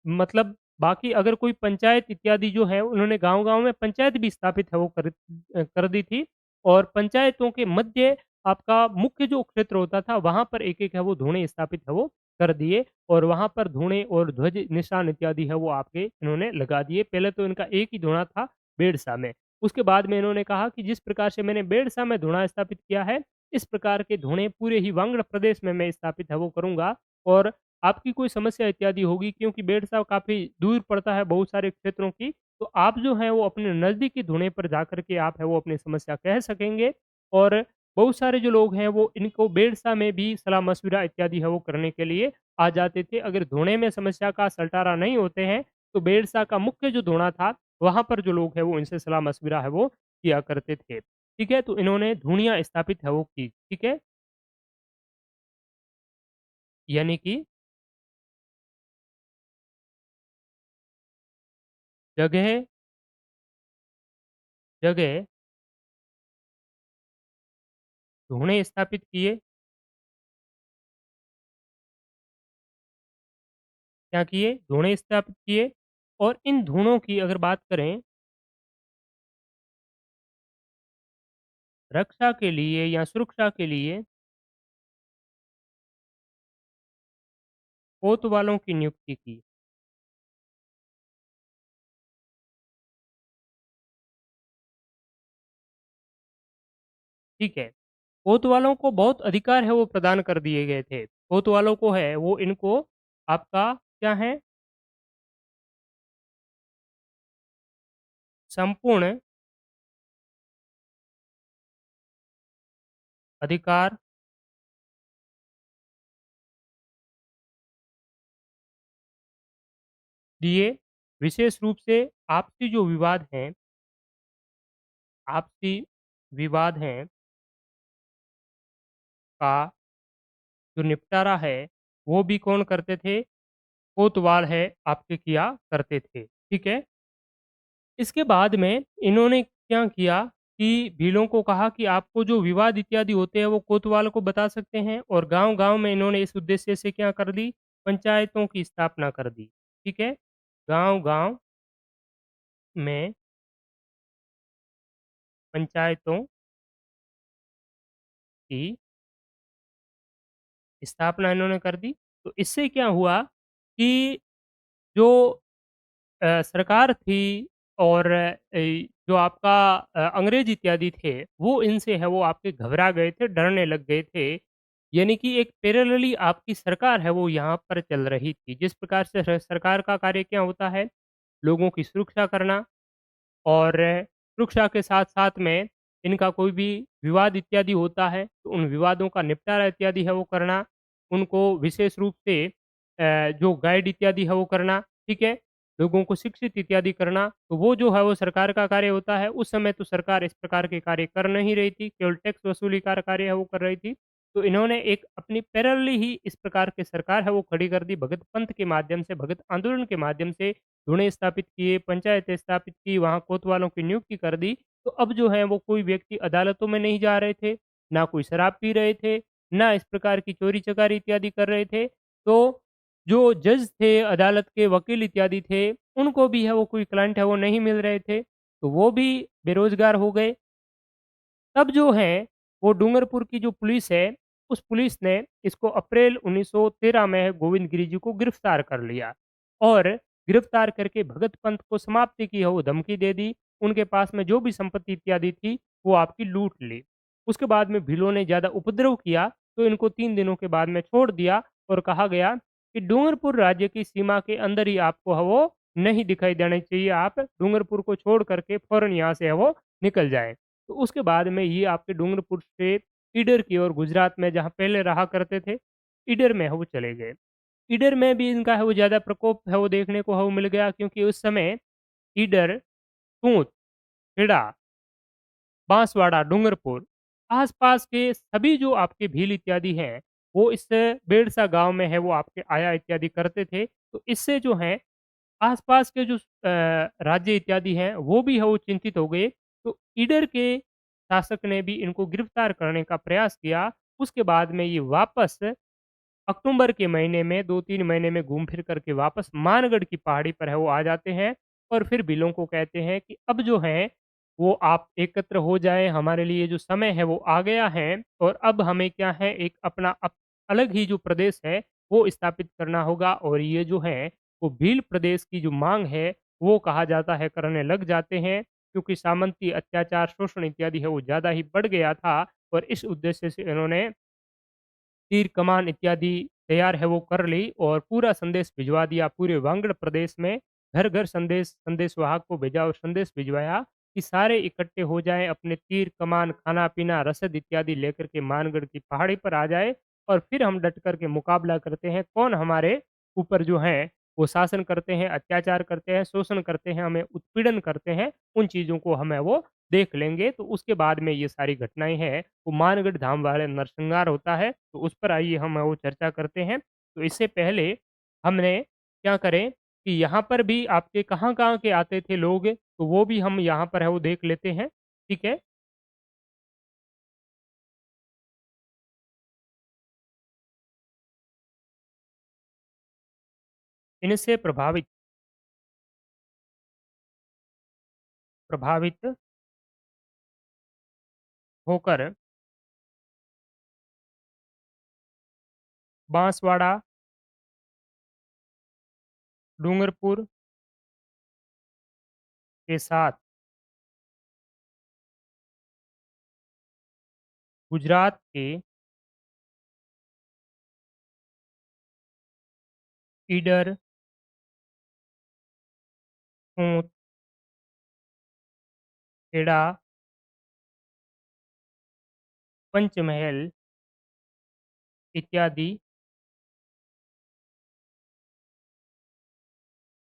मतलब बाकी अगर कोई पंचायत इत्यादि जो है, उन्होंने गाँव-गाँव में पंचायत भी स्थापित है वो कर दी थी और पंचायतों के मध्य आपका मुख्य जो क्षेत्र होता था, वहाँ पर एक-एक है वो धूणे स्थापित है वो कर दिए और वहाँ पर धूणे और ध्वज निशान इत्यादि है वो आपके इन्होंने लगा दिए। पहले तो इनका एक ही धूणा था बेड़सा में। उसके बाद में इन्होंने कहा कि जिस प्रकार से मैंने बेड़सा में धूणा स्थापित किया है, इस प्रकार के धूणे पूरे ही वांगड़ प्रदेश में मैं स्थापित है वो करूँगा और आपकी कोई समस्या इत्यादि होगी क्योंकि बेड़सा काफ़ी दूर पड़ता है बहुत सारे क्षेत्रों की, तो आप जो हैं वो अपने नज़दीकी धुने पर जाकर के आप है वो अपनी समस्या कह सकेंगे और बहुत सारे जो लोग हैं वो इनको बेड़सा में भी सलाह-मशविरा इत्यादि है वो करने के लिए आ जाते थे। अगर धुने में समस्या का सलटारा नहीं होते हैं, तो बेड़सा का मुख्य जो धुना था, वहाँ पर जो लोग हैं वो इनसे सलाह-मशविरा है वो किया करते थे। ठीक है? तो इन्होंने धुनिया स्थापित है वो की, ठीक है? यानी कि जगह जगह धूणे स्थापित किए, क्या किए? धूणे स्थापित किए और इन धूणों की अगर बात करें, रक्षा के लिए या सुरक्षा के लिए कोतवालों की नियुक्ति की। ठीक है। कोतवालों को बहुत अधिकार है वो प्रदान कर दिए गए थे। कोतवालों को है वो इनको आपका क्या है संपूर्ण अधिकार दिए, विशेष रूप से आपसी जो विवाद हैं आपसी विवाद हैं का जो निपटारा है, वो भी कौन करते थे? कोतवाल है आपके किया करते थे, ठीक है? इसके बाद में इन्होंने क्या किया कि भीलों को कहा कि आपको जो विवाद इत्यादि होते हैं वो कोतवाल को बता सकते हैं और गाँव-गाँव में इन्होंने इस उद्देश्य से क्या कर दी? पंचायतों की स्थापना कर दी, ठीक है? गाँव-गाँव में पंचायतों की स्थापना इन्होंने कर दी। तो इससे क्या हुआ कि जो सरकार थी और जो आपका अंग्रेज इत्यादि थे, वो इनसे है वो आपके घबरा गए थे, डरने लग गए थे। यानी कि एक पैरेलली आपकी सरकार है वो यहाँ पर चल रही थी। जिस प्रकार से सरकार का कार्य क्या होता है, लोगों की सुरक्षा करना और सुरक्षा के साथ-साथ में इनका कोई भी विवाद इत्यादि होता है, तो उन विवादों का निपटारा इत्यादि है वो करना, उनको विशेष रूप से जो गाइड इत्यादि है वो करना, ठीक है? लोगों को शिक्षित इत्यादि करना, तो वो जो है वो सरकार का कार्य होता है। उस समय तो सरकार इस प्रकार के कार्य कर नहीं रही थी, केवल टैक्स वसूली का कार्य है वो कर रही थी। तो इन्होंने एक अपनी पैरेलली ही इस प्रकार की सरकार है वो खड़ी कर दी भगत पंथ के माध्यम से, भगत आंदोलन के माध्यम से धूणे स्थापित किए, पंचायतें स्थापित की, वहाँ कोतवालों की नियुक्ति कर दी। तो अब जो है वो कोई व्यक्ति अदालतों में नहीं जा रहे थे, ना कोई शराब पी रहे थे, ना इस प्रकार की चोरी-चकारी इत्यादि कर रहे थे। तो जो जज थे, अदालत के वकील इत्यादि थे, उनको भी है वो कोई क्लाइंट है वो नहीं मिल रहे थे, तो वो भी बेरोज़गार हो गए। तब जो है, वो डूंगरपुर की जो पुलिस है, उस पुलिस ने इसको अप्रैल 1913 में गोविंद गिरी जी को गिरफ्तार कर लिया और गिरफ्तार करके भगत पंथ को समाप्ति की है वो धमकी दे दी। उनके पास में जो भी संपत्ति इत्यादि थी, वो आपकी लूट ली। उसके बाद में भीलों ने ज़्यादा उपद्रव किया, तो इनको 3 दिनों के बाद में छोड़ दिया और कहा गया कि डूंगरपुर राज्य की सीमा के अंदर ही आपको है वो नहीं दिखाई देने चाहिए। आप डूंगरपुर को छोड़ कर के फ़ौरन यहाँ से है वो निकल जाएँ। तो उसके बाद में ये आपके डूंगरपुर से ईडर की ओर गुजरात में जहाँ पहले रहा करते थे, ईडर में है वो चले गए। ईडर में भी इनका है वो ज़्यादा प्रकोप है वो देखने को है वो मिल गया क्योंकि उस समय ईडर, तूंत, खेड़ा, बांसवाड़ा, डूंगरपुर, आस-पास के सभी जो आपके भील इत्यादि हैं, वो इस बेड़सा गाँव में है वो आपके आया इत्यादि करते थे। तो इससे जो है आस-पास के जो राज्य इत्यादि हैं, वो भी है वो चिंतित हो गए। तो ईडर के शासक ने भी इनको गिरफ्तार करने का प्रयास किया। उसके बाद में ये वापस अक्टूबर के महीने में 2-3 महीने में घूम फिर कर के वापस मानगढ़ की पहाड़ी पर है वो आ जाते हैं और फिर भीलों को कहते हैं कि अब जो है वो आप एकत्र हो जाएँ, हमारे लिए जो समय है वो आ गया है और अब हमें क्या है एक अपना अलग ही जो प्रदेश है वो स्थापित करना होगा और ये जो है वो भील प्रदेश की जो माँग है वो कहा जाता है करने लग जाते हैं क्योंकि सामंती अत्याचार, शोषण इत्यादि है वो ज़्यादा ही बढ़ गया था और इस उद्देश्य से इन्होंने तीर कमान इत्यादि तैयार है वो कर ली और पूरा संदेश भिजवा दिया पूरे वांगड़ प्रदेश में। घर-घर संदेशवाहक को भेजा और संदेश भिजवाया कि सारे इकट्ठे हो जाएँ, अपने तीर कमान, खाना-पीना, रसद इत्यादि लेकर के मानगढ़ की पहाड़ी पर आ जाएँ और फिर हम डट कर के मुकाबला करते हैं, कौन हमारे ऊपर जो है वो शासन करते हैं, अत्याचार करते हैं, शोषण करते हैं, हमें उत्पीड़न करते हैं, उन चीज़ों को हमें वो देख लेंगे। तो उसके बाद में ये सारी घटनाएँ हैं वो मानगढ़ धाम वाले नरसंहार होता है, तो उस पर आइए हम वो चर्चा करते हैं। तो इससे पहले हमने क्या करें कि यहाँ पर भी आपके कहाँ-कहाँ के आते थे लोग, तो वो भी हम यहाँ पर है वो देख लेते हैं, ठीक है? इनसे प्रभावित होकर बांसवाड़ा, डूंगरपुर के साथ गुजरात के ईडर, ऊँट, खेड़ा, पंचमहल इत्यादि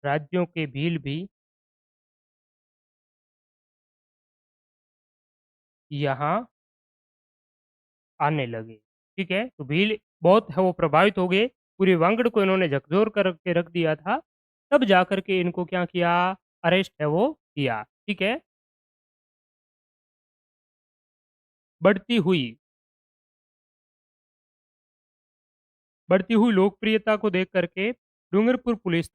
राज्यों के भील भी यहाँ आने लगे। ठीक है? तो भील बहुत है वो प्रभावित हो गए, पूरे वांगड़ को इन्होंने झकझोर कर के रख दिया था, तब जाकर के इनको क्या किया, अरेस्ट है वो किया। ठीक है? बढ़ती हुई बढ़ती हुई लोकप्रियता को देख कर के डूंगरपुर पुलिस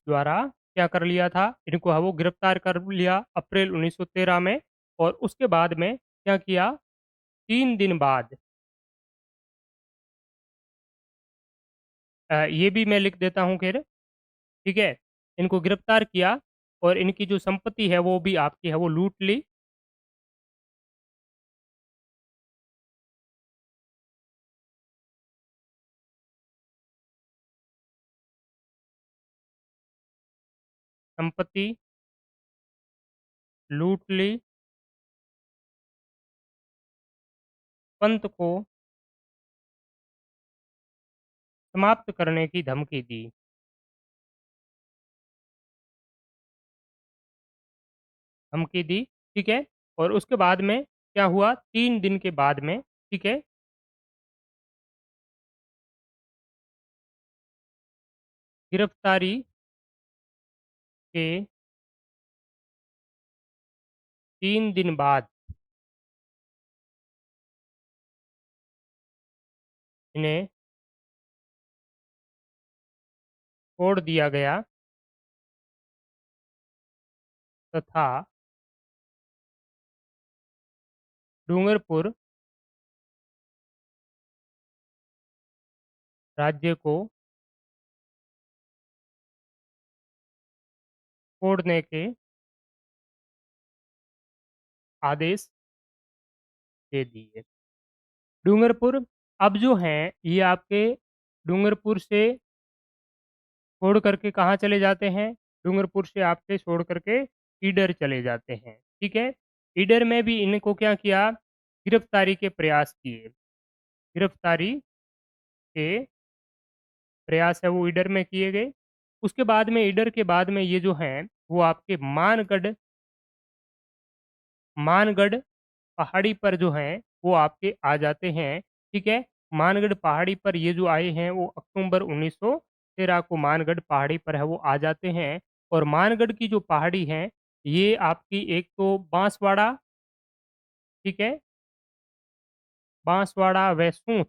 द्वारा क्या कर लिया था, इनको है वो गिरफ्तार कर लिया अप्रैल 1913 में और उसके बाद में क्या किया, 3 दिन बाद ये भी मैं लिख देता हूँ फिर, ठीक है? इनको गिरफ्तार किया और इनकी जो संपत्ति है वो भी आपकी है वो लूट ली। संपत्ति लूट ली, पंथ को समाप्त करने की धमकी दी। धमकी दी, ठीक है? और उसके बाद में क्या हुआ, 3 दिन के बाद में, ठीक है? गिरफ्तारी के 3 दिन बाद इन्हें छोड़ दिया गया तथा डूंगरपुर राज्य को छोड़ने के आदेश दे दिए। डूंगरपुर अब जो हैं ये आपके डूंगरपुर से छोड़ करके कहाँ चले जाते हैं? डूंगरपुर से आपके छोड़ करके ईडर चले जाते हैं, ठीक है? ईडर में भी इनको क्या किया? गिरफ्तारी के प्रयास किए। गिरफ्तारी के प्रयास है वो ईडर में किए गए। उसके बाद में ईडर के बाद में ये जो हैं, वो आपके मानगढ़ पहाड़ी पर जो हैं, वो आपके आ जाते हैं, ठीक है? मानगढ़ पहाड़ी पर ये जो आए हैं, वो अक्टूबर 1913 को मानगढ़ पहाड़ी पर है वो आ जाते हैं और मानगढ़ की जो पहाड़ी है, ये आपकी एक तो बांसवाड़ा, ठीक है? बांसवाड़ा व सूंठ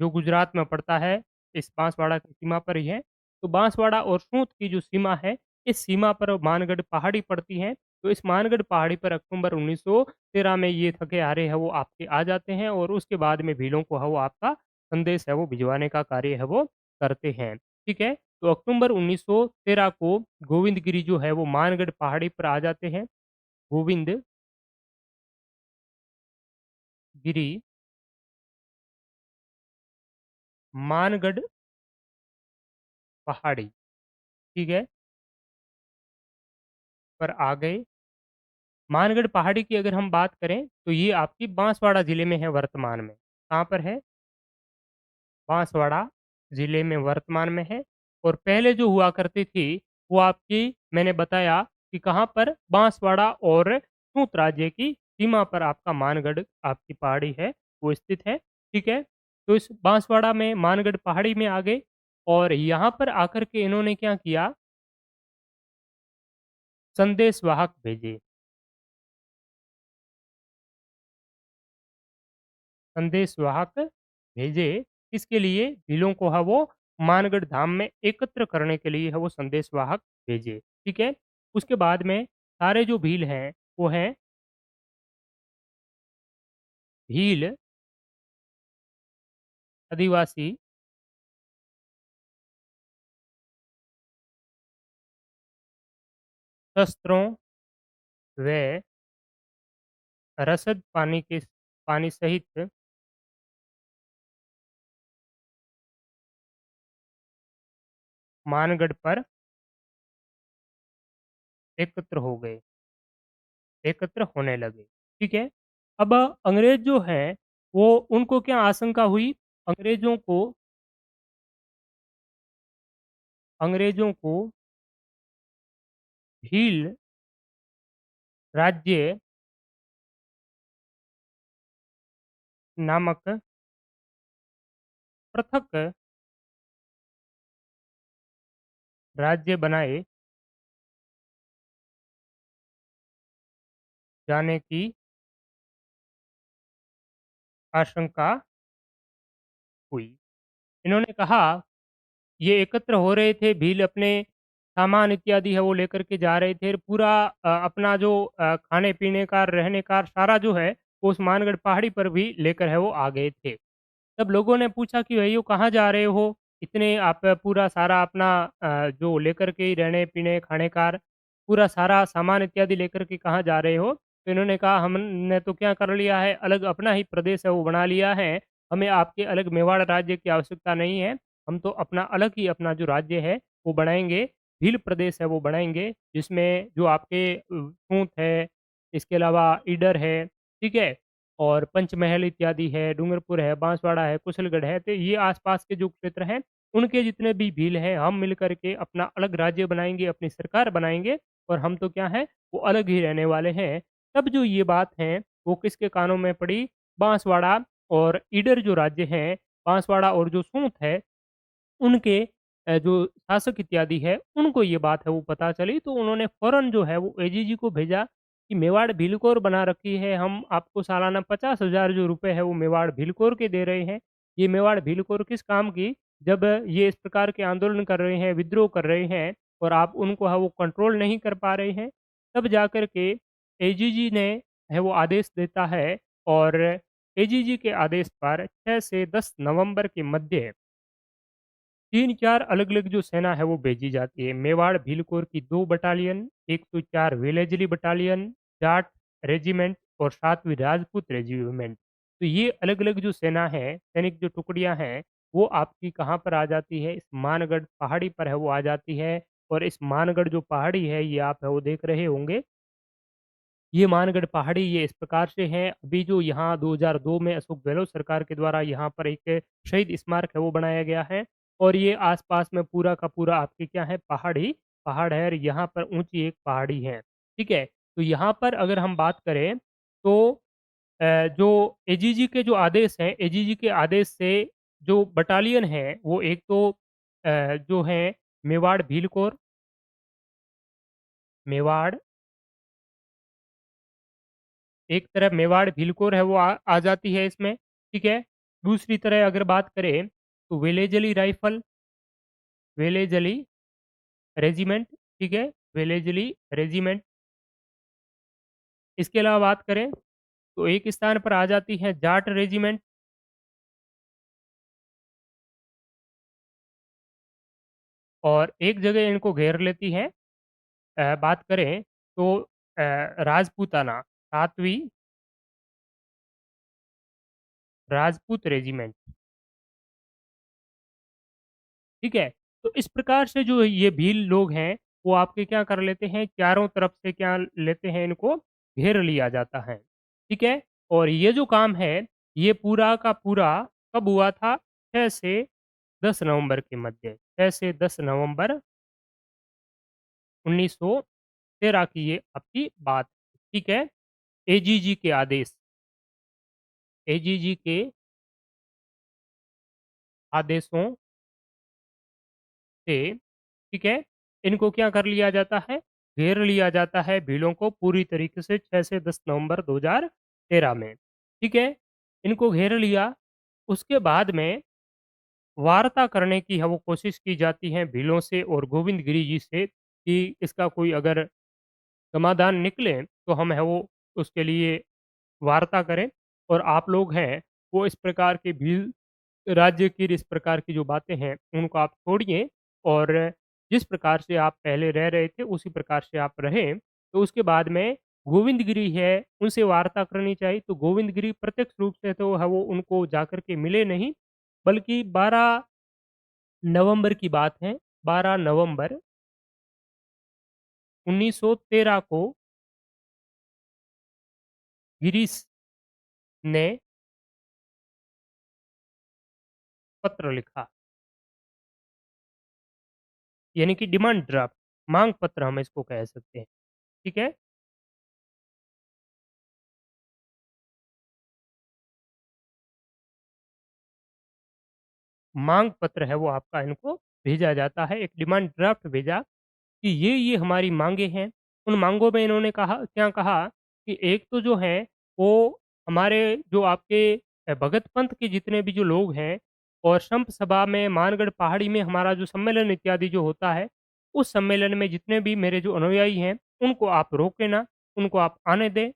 जो गुजरात में पड़ता है, इस बांसवाड़ा की सीमा पर ही है। तो बांसवाड़ा और सूंठ की जो सीमा है, इस सीमा पर मानगढ़ पहाड़ी पड़ती है। तो इस मानगढ़ पहाड़ी पर अक्टूबर 1913 में ये थके हारे हैं वो आपके आ जाते हैं और उसके बाद में भीलों को है वो आपका संदेश है वो भिजवाने का कार्य है वो करते हैं। ठीक है? तो अक्टूबर 1913 को गोविंदगिरी जो है वो मानगढ़ पहाड़ी पर आ जाते हैं। गोविंदगिरी मानगढ़ पहाड़ी, ठीक है? पर आ गए। मानगढ़ पहाड़ी की अगर हम बात करें, तो ये आपकी बांसवाड़ा ज़िले में है वर्तमान में। कहाँ पर है? बांसवाड़ा ज़िले में वर्तमान में है और पहले जो हुआ करती थी, वो आपकी मैंने बताया कि कहाँ पर बांसवाड़ा और सूत राज्य की सीमा पर आपका मानगढ़ आपकी पहाड़ी है, वो स्थित है। ठीक है? तो इस बांसवाड़ा में मानगढ़ पहाड़ी में आ गए और यहाँ पर आकर के इन्होंने क्या किया, संदेशवाहक भेजे। संदेशवाहक भेजे, किसके लिए? भीलों को है वो मानगढ़ धाम में एकत्र करने के लिए है वो संदेशवाहक भेजे, ठीक है? उसके बाद में सारे जो भील हैं, वो हैं भील आदिवासी शस्त्रों व रसद पानी सहित मानगढ़ पर एकत्र हो गए एकत्र होने लगे, ठीक है? अब अंग्रेज़ जो हैं, वो उनको क्या आशंका हुई? अंग्रेज़ों को अंग्रेज़ों को भील राज्य नामक पृथक राज्य बनाए जाने की आशंका हुई। इन्होंने कहा ये एकत्र हो रहे थे, भील अपने सामान इत्यादि है वो लेकर के जा रहे थे। पूरा अपना जो खाने-पीने का, रहने का सारा जो है, वो उस मानगढ़ पहाड़ी पर भी लेकर है वो आ गए थे। तब लोगों ने पूछा कि भैया कहाँ जा रहे हो? इतने आप पूरा सारा अपना जो लेकर के रहने-पीने, खाने का पूरा सारा सामान इत्यादि लेकर के कहाँ जा रहे हो? तो इन्होंने कहा हमने तो क्या कर लिया है, अलग अपना ही प्रदेश है वो बना लिया है। हमें आपके अलग मेवाड़ राज्य की आवश्यकता नहीं है। हम तो अपना अलग ही अपना जो राज्य है वो बनाएँगे, भील प्रदेश है वो बनाएँगे, जिसमें जो आपके ऊँट है, इसके अलावा ईडर है, ठीक है? और पंचमहल इत्यादि है, डूंगरपुर है, बांसवाड़ा है, कुशलगढ़ है, तो ये आस-पास के जो क्षेत्र हैं, उनके जितने भी भील हैं, हम मिल कर के अपना अलग राज्य बनाएँगे, अपनी सरकार बनाएँगे और हम तो क्या हैं, वो अलग ही रहने वाले हैं। तब जो ये बात है, वो किसके कानों में पड़ी? बांसवाड़ा और ईडर जो राज्य हैं, बांसवाड़ा और जो सूँत है उनके जो शासक इत्यादि है, उनको ये बात है वो पता चली, तो उन्होंने फ़ौरन जो है वो एजीजी को भेजा कि मेवाड़ भीलकोर बना रखी है, हम आपको सालाना 50,000 जो रुपए है वो मेवाड़ भीलकोर के दे रहे हैं। ये मेवाड़ भीलकोर किस काम की? जब ये इस प्रकार के आंदोलन कर रहे हैं, विद्रोह कर रहे हैं और आप उनको है वो कंट्रोल नहीं कर पा रहे हैं, तब जाकर के एजीजी ने है वो आदेश देता है और एजीजी के आदेश पर 6 से 10 नवंबर के मध्य 3-4 अलग-अलग जो सेना है वो भेजी जाती है। मेवाड़ भीलकोर की 2 battalion, 104 Wellesley battalion, Jat regiment और 7वीं राजपूत रेजिमेंट। तो ये अलग-अलग जो सेना है, सैनिक जो टुकड़ियाँ हैं, वो आपकी कहाँ पर आ जाती है? इस मानगढ़ पहाड़ी पर है वो आ जाती है और इस मानगढ़ जो पहाड़ी है, ये आप है वो देख रहे होंगे ये मानगढ़ पहाड़ी ये इस प्रकार से है, अभी जो यहाँ 2002 में अशोक गहलोत सरकार के द्वारा यहाँ पर एक शहीद स्मारक है वो बनाया गया है और ये आस-पास में पूरा का पूरा आपके क्या है पहाड़ी पहाड़ है और यहाँ पर ऊँची एक पहाड़ी है, ठीक है? तो यहाँ पर अगर हम बात करें तो जो एजीजी के जो आदेश हैं, एजीजी के आदेश से जो बटालियन है वो एक तो जो है मेवाड़ भीलकोर, मेवाड़ एक तरफ मेवाड़ भीलकोर है वो आ जाती है इसमें, ठीक है? दूसरी तरह अगर बात करें तो वेलेजली राइफ़ल, वेलेजली रेजिमेंट, ठीक है? वेलेजली रेजिमेंट इसके अलावा बात करें तो एक स्थान पर आ जाती है जाट रेजिमेंट और एक जगह इनको घेर लेती है बात करें तो राजपूताना 7वीं राजपूत रेजिमेंट, ठीक है? तो इस प्रकार से जो ये भील लोग हैं, वो आपके क्या कर लेते हैं, चारों तरफ से क्या लेते हैं, इनको घेर लिया जाता है, ठीक है? और ये जो काम है, ये पूरा का पूरा कब हुआ था? 6 से 10 नवंबर के मध्य, 6 से 10 नवंबर 1913 की ये आपकी बात, ठीक है? एजीजी के आदेश एजीजी के आदेशों से, ठीक है? इनको क्या कर लिया जाता है, घेर लिया जाता है भीलों को पूरी तरीके से 6 से 10 नवंबर 2013 में, ठीक है? इनको घेर लिया, उसके बाद में वार्ता करने की है वो कोशिश की जाती है भीलों से और गोविंद गिरी जी से कि इसका कोई अगर समाधान निकले, तो हम है वो उसके लिए वार्ता करें और आप लोग हैं, वो इस प्रकार के भील राज्य की इस प्रकार की जो बातें हैं, उनको आप छोड़िए और जिस प्रकार से आप पहले रह रहे थे, उसी प्रकार से आप रहें। तो उसके बाद में गोविंदगिरी है, उनसे वार्ता करनी चाहिए, तो गोविंदगिरी प्रत्यक्ष रूप से तो है वो उनको जाकर के मिले नहीं, बल्कि 12 नवंबर की बात है, 12 नवंबर 1913 को गिरीश ने पत्र लिखा, यानी कि डिमांड ड्राफ्ट, माँग पत्र हम इसको कह सकते हैं, ठीक है? माँग पत्र है वो आपका इनको भेजा जाता है, एक डिमांड ड्राफ्ट भेजा कि ये हमारी माँगें हैं। उन माँगों में इन्होंने कहा क्या कहा कि एक तो जो है वो हमारे जो आपके भगत पंथ के जितने भी जो लोग हैं और संप सभा में मानगढ़ पहाड़ी में हमारा जो सम्मेलन इत्यादि जो होता है, उस सम्मेलन में जितने भी मेरे जो अनुयायी हैं, उनको आप रोके ना, उनको आप आने दें।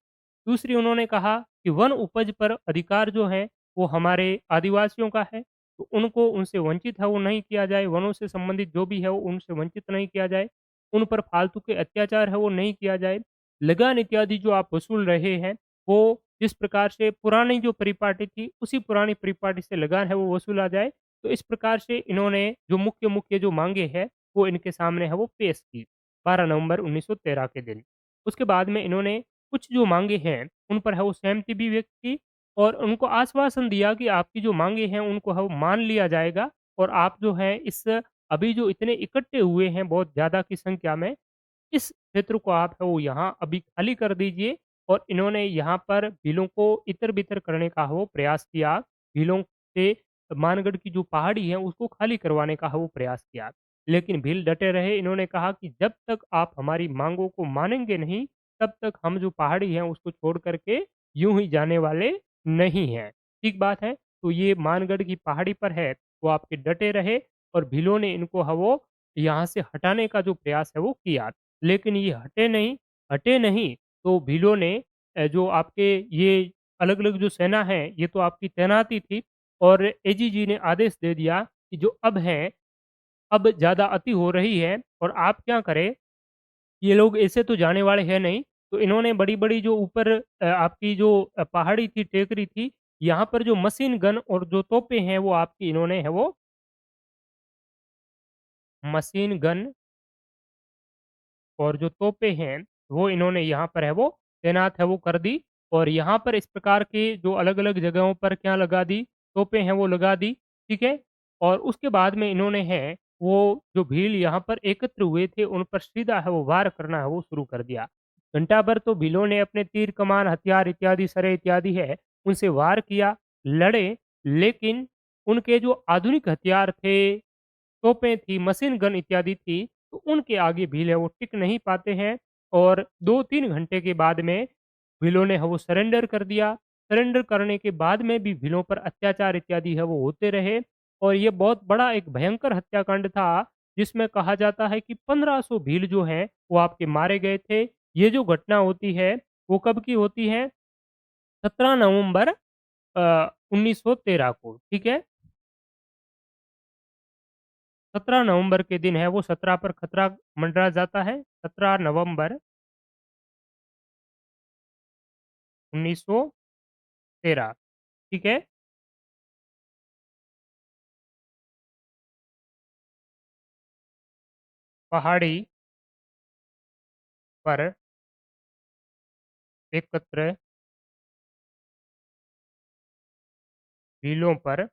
दूसरी उन्होंने कहा कि वन उपज पर अधिकार जो है, वो हमारे आदिवासियों का है, तो उनको उनसे वंचित है वो नहीं किया जाए, वनों से संबंधित जो भी है वो उनसे वंचित नहीं किया जाए। उन पर फालतू के अत्याचार है वो नहीं किया जाए। लगान इत्यादि जो आप वसूल रहे हैं, वो जिस प्रकार से पुरानी जो परिपाटी थी, उसी पुरानी परिपाटी से लगान है वो वसूला जाए। तो इस प्रकार से इन्होंने जो मुख्य-मुख्य जो माँगे हैं, वो इनके सामने है वो पेश की, 12 नवंबर 1913 के दिन। उसके बाद में इन्होंने कुछ जो माँगे हैं, उन पर है वो सहमति भी व्यक्त की और उनको आश्वासन दिया कि आपकी जो माँगे हैं, उनको है वो मान लिया जाएगा और आप जो है इस अभी जो इतने इकट्ठे हुए हैं बहुत ज़्यादा की संख्या में, इस क्षेत्र को आप है वो यहाँ अभी खाली कर दीजिए और इन्होंने यहाँ पर भीलों को इतर-बितर करने का वो प्रयास किया। भीलों से मानगढ़ की जो पहाड़ी है उसको खाली करवाने का वो प्रयास किया। लेकिन भील डटे रहे, इन्होंने कहा कि जब तक आप हमारी माँगों को मानेंगे नहीं, तब तक हम जो पहाड़ी है उसको छोड़ कर के यूँ ही जाने वाले नहीं हैं। ठीक बात है? तो ये मानगढ़ की पहाड़ी पर है, वो आपके डटे रहे और भीलों ने इनको है वो यहाँ से हटाने का जो प्रयास है वो किया। लेकिन ये हटे नहीं, तो भीलों ने जो आपके ये अलग-अलग जो सेना है, ये तो आपकी तैनाती थी और एजीजी ने आदेश दे दिया कि जो अब है, अब ज़्यादा अति हो रही है और आप क्या करें, ये लोग ऐसे तो जाने वाले हैं नहीं, तो इन्होंने बड़ी-बड़ी जो ऊपर आपकी जो पहाड़ी थी, टेकरी थी, यहाँ पर जो मशीन गन और जो तोपें हैं, वो आपकी इन्होंने है वो मशीन गन और जो तोपें हैं, वो इन्होंने यहाँ पर है वो तैनात है वो कर दी और यहाँ पर इस प्रकार के जो अलग-अलग जगहों पर क्या लगा दी, तोपें हैं वो लगा दी, ठीक है? और उसके बाद में इन्होंने है, वो जो भील यहाँ पर एकत्र हुए थे, उन पर सीधा है वो वार करना है वो शुरू कर दिया। घंटा भर तो भीलों ने अपने तीर कमान, हथियार इत्यादि सरे इत्यादि है, उनसे वार किया, लड़े, लेकिन उनके जो आधुनिक हथियार थे तोपें थी, मशीन गन इत्यादि थी, तो उनके आगे भील है वो टिक नहीं पाते हैं और 2-3 घंटे के बाद में भीलों ने है वो सरेंडर कर दिया। सरेंडर करने के बाद में भी भीलों पर अत्याचार इत्यादि है वो होते रहे और ये बहुत बड़ा एक भयंकर हत्याकांड था, जिसमें कहा जाता है कि 1500 भील जो हैं, वो आपके मारे गए थे। ये जो घटना होती है, वो कब की होती है? 17 नवंबर 1913 को, ठीक है? 17 नवंबर के दिन है वो 17 पर खतरा मंडरा जाता है, 17 नवंबर 1913 ठीक है? पहाड़ी पर एकत्र भीलों पर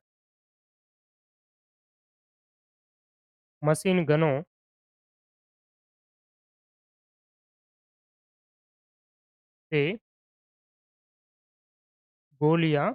मशीन गनों से गोलियाँ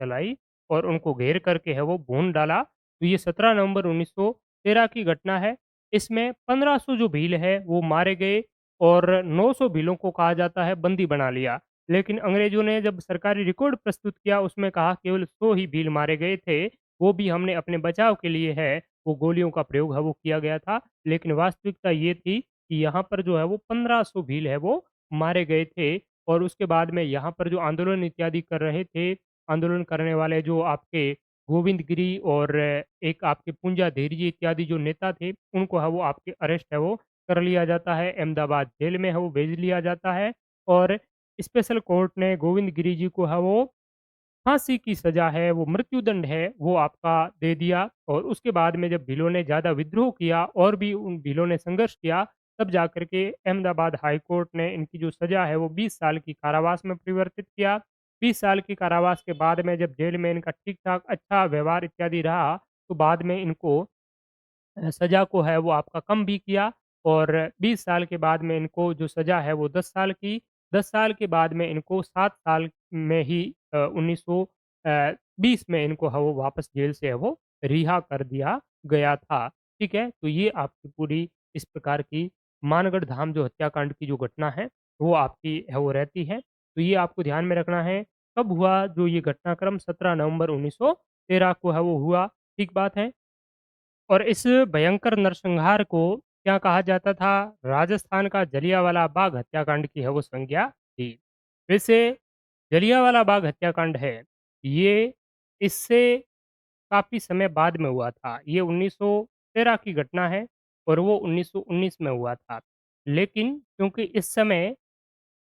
चलाई और उनको घेर करके है वो भून डाला। तो ये 17 नवंबर 1913 की घटना है। इसमें 1500 जो भील है वो मारे गए और 900 भीलों को कहा जाता है बंदी बना लिया। लेकिन अंग्रेज़ों ने जब सरकारी रिकॉर्ड प्रस्तुत किया उसमें कहा केवल 100 ही भील मारे गए थे। वो भी हमने अपने बचाव के लिए है वो गोलियों का प्रयोग है वो किया गया था। लेकिन वास्तविकता ये थी कि यहाँ पर जो है वो 1500 भील है वो मारे गए थे और उसके बाद में यहाँ पर जो आंदोलन इत्यादि कर रहे थे आंदोलन करने वाले जो आपके गोविंदगिरी और एक आपके पुंजाधीर जी इत्यादि जो नेता थे, उनको है वो आपके अरेस्ट है वो कर लिया जाता है, अहमदाबाद जेल में है वो भेज लिया जाता है और स्पेशल कोर्ट ने गोविंदगिरी जी को है वो फांसी की सज़ा है, वो मृत्युदंड है, वो आपका दे दिया और उसके बाद में जब भीलों ने ज़्यादा विद्रोह किया और भी उन भीलों ने संघर्ष किया, तब जाकर के अहमदाबाद हाई कोर्ट ने इनकी जो सज़ा है वो 20 साल की कारावास में परिवर्तित किया। 20 साल की कारावास के बाद में जब जेल में इनका ठीक-ठाक अच्छा व्यवहार इत्यादि रहा, तो बाद में इनको सज़ा को है वो आपका कम भी किया और 20 साल के बाद में इनको जो सज़ा है वो 10 साल की, 10 साल के बाद में इनको 7 साल में ही 1920 में इनको है वो वापस जेल से है वो रिहा कर दिया गया था। ठीक है? तो ये आपकी पूरी इस प्रकार की मानगढ़ धाम जो हत्याकांड की जो घटना है, वो आपकी है वो रहती है। तो ये आपको ध्यान में रखना है, कब हुआ जो ये घटनाक्रम 17 नवंबर 1913 को है वो हुआ, ठीक बात है? और इस भयंकर नरसंहार को क्या कहा जाता था? राजस्थान का जलियांवाला बाग हत्याकांड की है वो संज्ञा थी। वैसे जलियांवाला बाग हत्याकांड है, ये इससे काफ़ी समय बाद में हुआ था। ये 1913 की घटना है और वो 1919 में हुआ था। लेकिन क्योंकि इस समय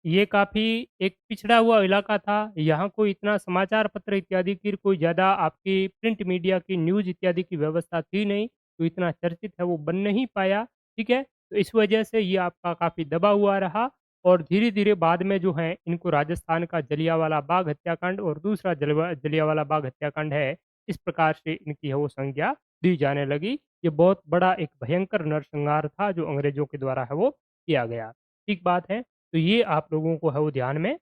ये काफ़ी एक पिछड़ा हुआ इलाका था, यहाँ कोई इतना समाचार पत्र इत्यादि की कोई ज़्यादा आपकी प्रिंट मीडिया की न्यूज़ इत्यादि की व्यवस्था थी नहीं, तो इतना चर्चित है वो बन नहीं पाया, ठीक है? तो इस वजह से ये आपका काफ़ी दबा हुआ रहा और धीरे-धीरे बाद में जो है इनको राजस्थान का जलियांवाला बाग हत्याकांड और दूसरा जलियांवाला बाग हत्याकांड है, इस प्रकार से इनकी है वो संज्ञा दी जाने लगी। ये बहुत बड़ा एक भयंकर नरसंहार था जो अंग्रेज़ों के द्वारा है वो किया गया। ठीक बात है? तो ये आप लोगों को है वो ध्यान में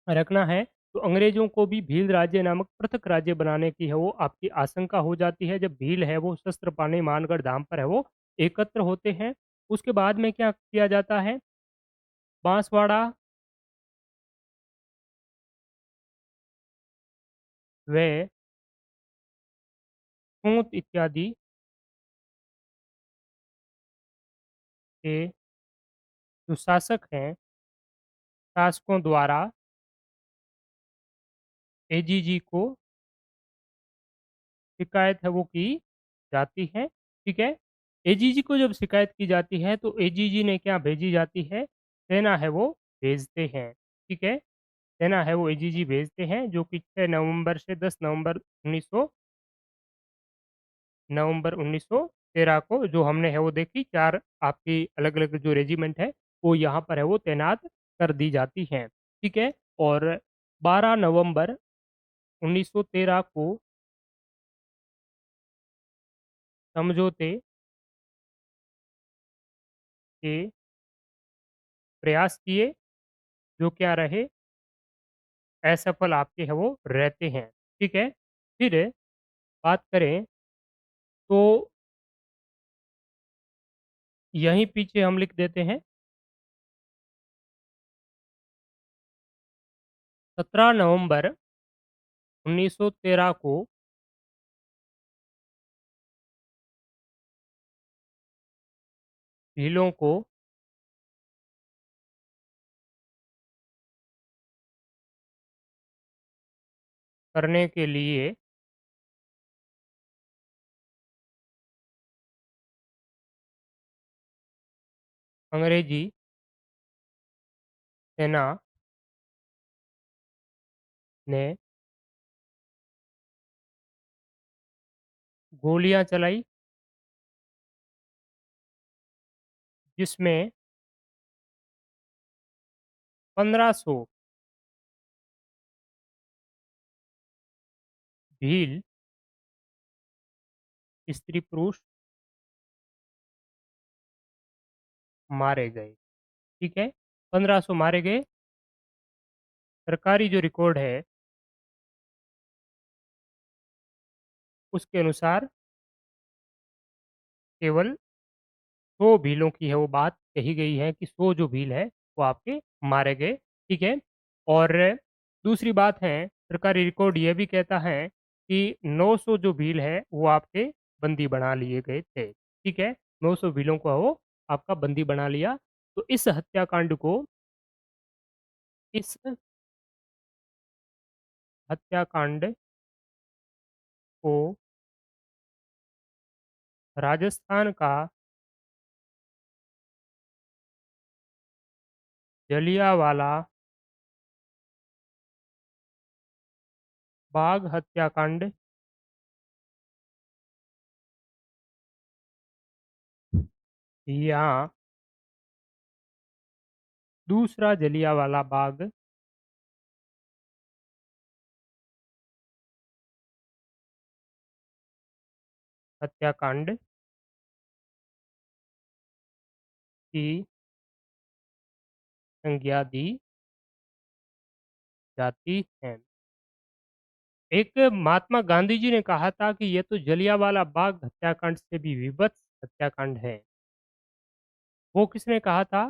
रखना है। तो अंग्रेज़ों को भी भील राज्य नामक पृथक राज्य बनाने की है वो आपकी आशंका हो जाती है। जब भील है वो शस्त्र पाने मानगढ़ धाम पर है वो एकत्र होते हैं। उसके बाद में क्या किया जाता है? बांसवाड़ा व खूंत इत्यादि के जो शासक हैं, शासकों द्वारा एजीजी को शिकायत है वो की जाती है, ठीक है? एजीजी को जब शिकायत की जाती है तो एजीजी ने क्या भेजी जाती है, सेना है वो भेजते हैं, ठीक है? सेना है वो एजीजी भेजते हैं जो कि 6 नवंबर से 10 नवंबर 1913 को जो हमने है वो देखी 4 आपकी अलग-अलग जो रेजिमेंट है, वो यहाँ पर है वो तैनात कर दी जाती हैं, ठीक है? और 12 नवंबर 1913 को समझौते के प्रयास किए, जो क्या रहे असफल आपके है वो रहते हैं, ठीक है? फिर बात करें तो यहीं पीछे हम लिख देते हैं 17 नवंबर 1913 को भीलों को करने के लिए अंग्रेजी सेना ने गोलियां चलाई, जिसमें 1500 भील स्त्री-पुरुष मारे गए, ठीक है? 1500 मारे गए, सरकारी जो रिकॉर्ड है, उसके अनुसार केवल 100 भीलों की है वो बात कही गई है कि 100 जो भील है, वो आपके मारे गए, ठीक है? और दूसरी बात है, सरकारी रिकॉर्ड ये भी कहता है कि 900 जो भील है, वो आपके बंदी बना लिए गए थे, ठीक है? 900 भीलों को वो आपका बंदी बना लिया। तो इस हत्याकांड को इस हत्याकांड को राजस्थान का जलियांवाला बाग हत्याकांड या दूसरा जलियांवाला बाग हत्याकांड की संज्ञा दी जाती है। एक महात्मा गांधी जी ने कहा था कि ये तो जलियांवाला बाग हत्याकांड से भी विभत्स हत्याकांड है। वो किसने कहा था?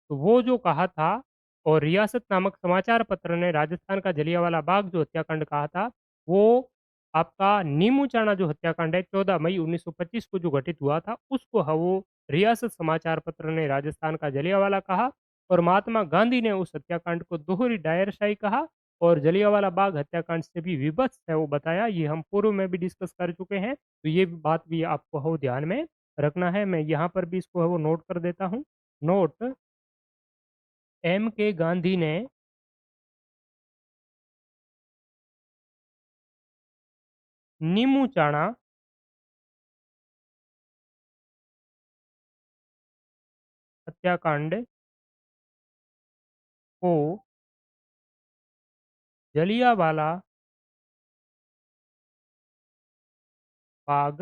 तो वो जो कहा था और रियासत नामक समाचार पत्र ने राजस्थान का जलियांवाला बाग जो हत्याकांड कहा था, वो आपका नीमू चाणा जो हत्याकांड है 14 मई 1925 को जो घटित हुआ था, उसको वो रियासत समाचार पत्र ने राजस्थान का जलियांवाला कहा और महात्मा गांधी ने उस हत्याकांड को दोहरी डायरशाही कहा और जलियांवाला बाग हत्याकांड से भी विभत्स है वो बताया। ये हम पूर्व में भी डिस्कस कर चुके हैं, तो ये बात भी आपको हो ध्यान में रखना है। मैं यहाँ पर भी इसको है वो नोट कर देता हूँ। नोट एम के गांधी ने नीमूचाणा हत्याकांड को जलियांवाला बाग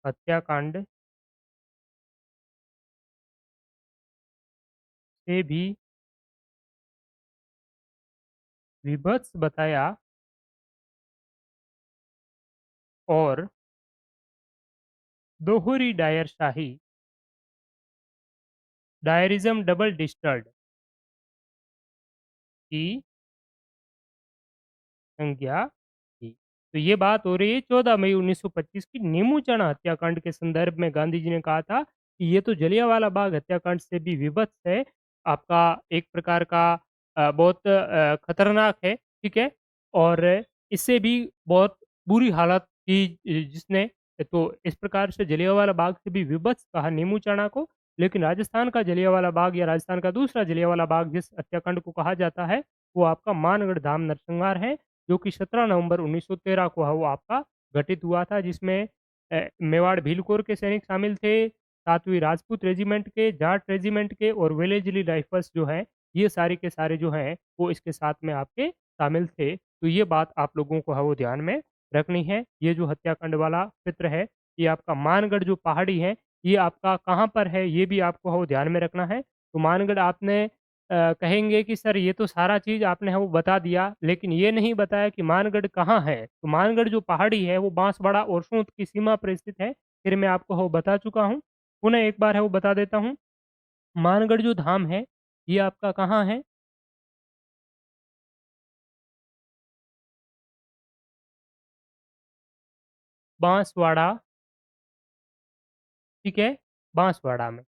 हत्याकांड से भी विभत्स बताया और दोहरी डायरशाही डायरिज्म डबल डिस्टर्ड की संज्ञा थी। तो ये बात हो रही है 14 मई 1925 की नीमूचना हत्याकांड के संदर्भ में गांधी जी ने कहा था कि ये तो जलियांवाला बाग हत्याकांड से भी विभत्स है। आपका एक प्रकार का बहुत खतरनाक है, ठीक है? और इससे भी बहुत बुरी हालत की जिसने तो इस प्रकार से जलियांवाला बाग से भी विभत्स कहा नीमूचना को। लेकिन राजस्थान का जलियांवाला बाग या राजस्थान का दूसरा जलियांवाला बाग जिस हत्याकांड को कहा जाता है, वो आपका मानगढ़ धाम नरसंहार है। जो कि 17 नवंबर 1913 को है वो आपका घटित हुआ था जिसमें मेवाड़ भील कोर के सैनिक शामिल थे, 7वीं राजपूत रेजिमेंट के, जाट रेजिमेंट के और वेलेजली राइफल्स जो हैं, ये सारे के सारे जो हैं, वो इसके साथ में आपके शामिल थे। तो ये बात आप लोगों को है वो ध्यान में रखनी है। ये जो हत्याकांड वाला क्षेत्र है, ये आपका मानगढ़ जो पहाड़ी है, ये आपका कहाँ पर है, ये भी आपको है वो ध्यान में रखना है। तो मानगढ़ आपने कहेंगे कि सर ये तो सारा चीज़ आपने है वो बता दिया, लेकिन ये नहीं बताया कि मानगढ़ कहाँ है? तो मानगढ़ जो पहाड़ी है वो बांसवाड़ा और सूंध की सीमा पर स्थित है। फिर मैं आपको वो बता चुका हूँ। पुनः एक बार है वो बता देता हूँ। मानगढ़ जो धाम है, ये आपका कहाँ है? बांसवाड़ा, ठीक है? बांसवाड़ा में।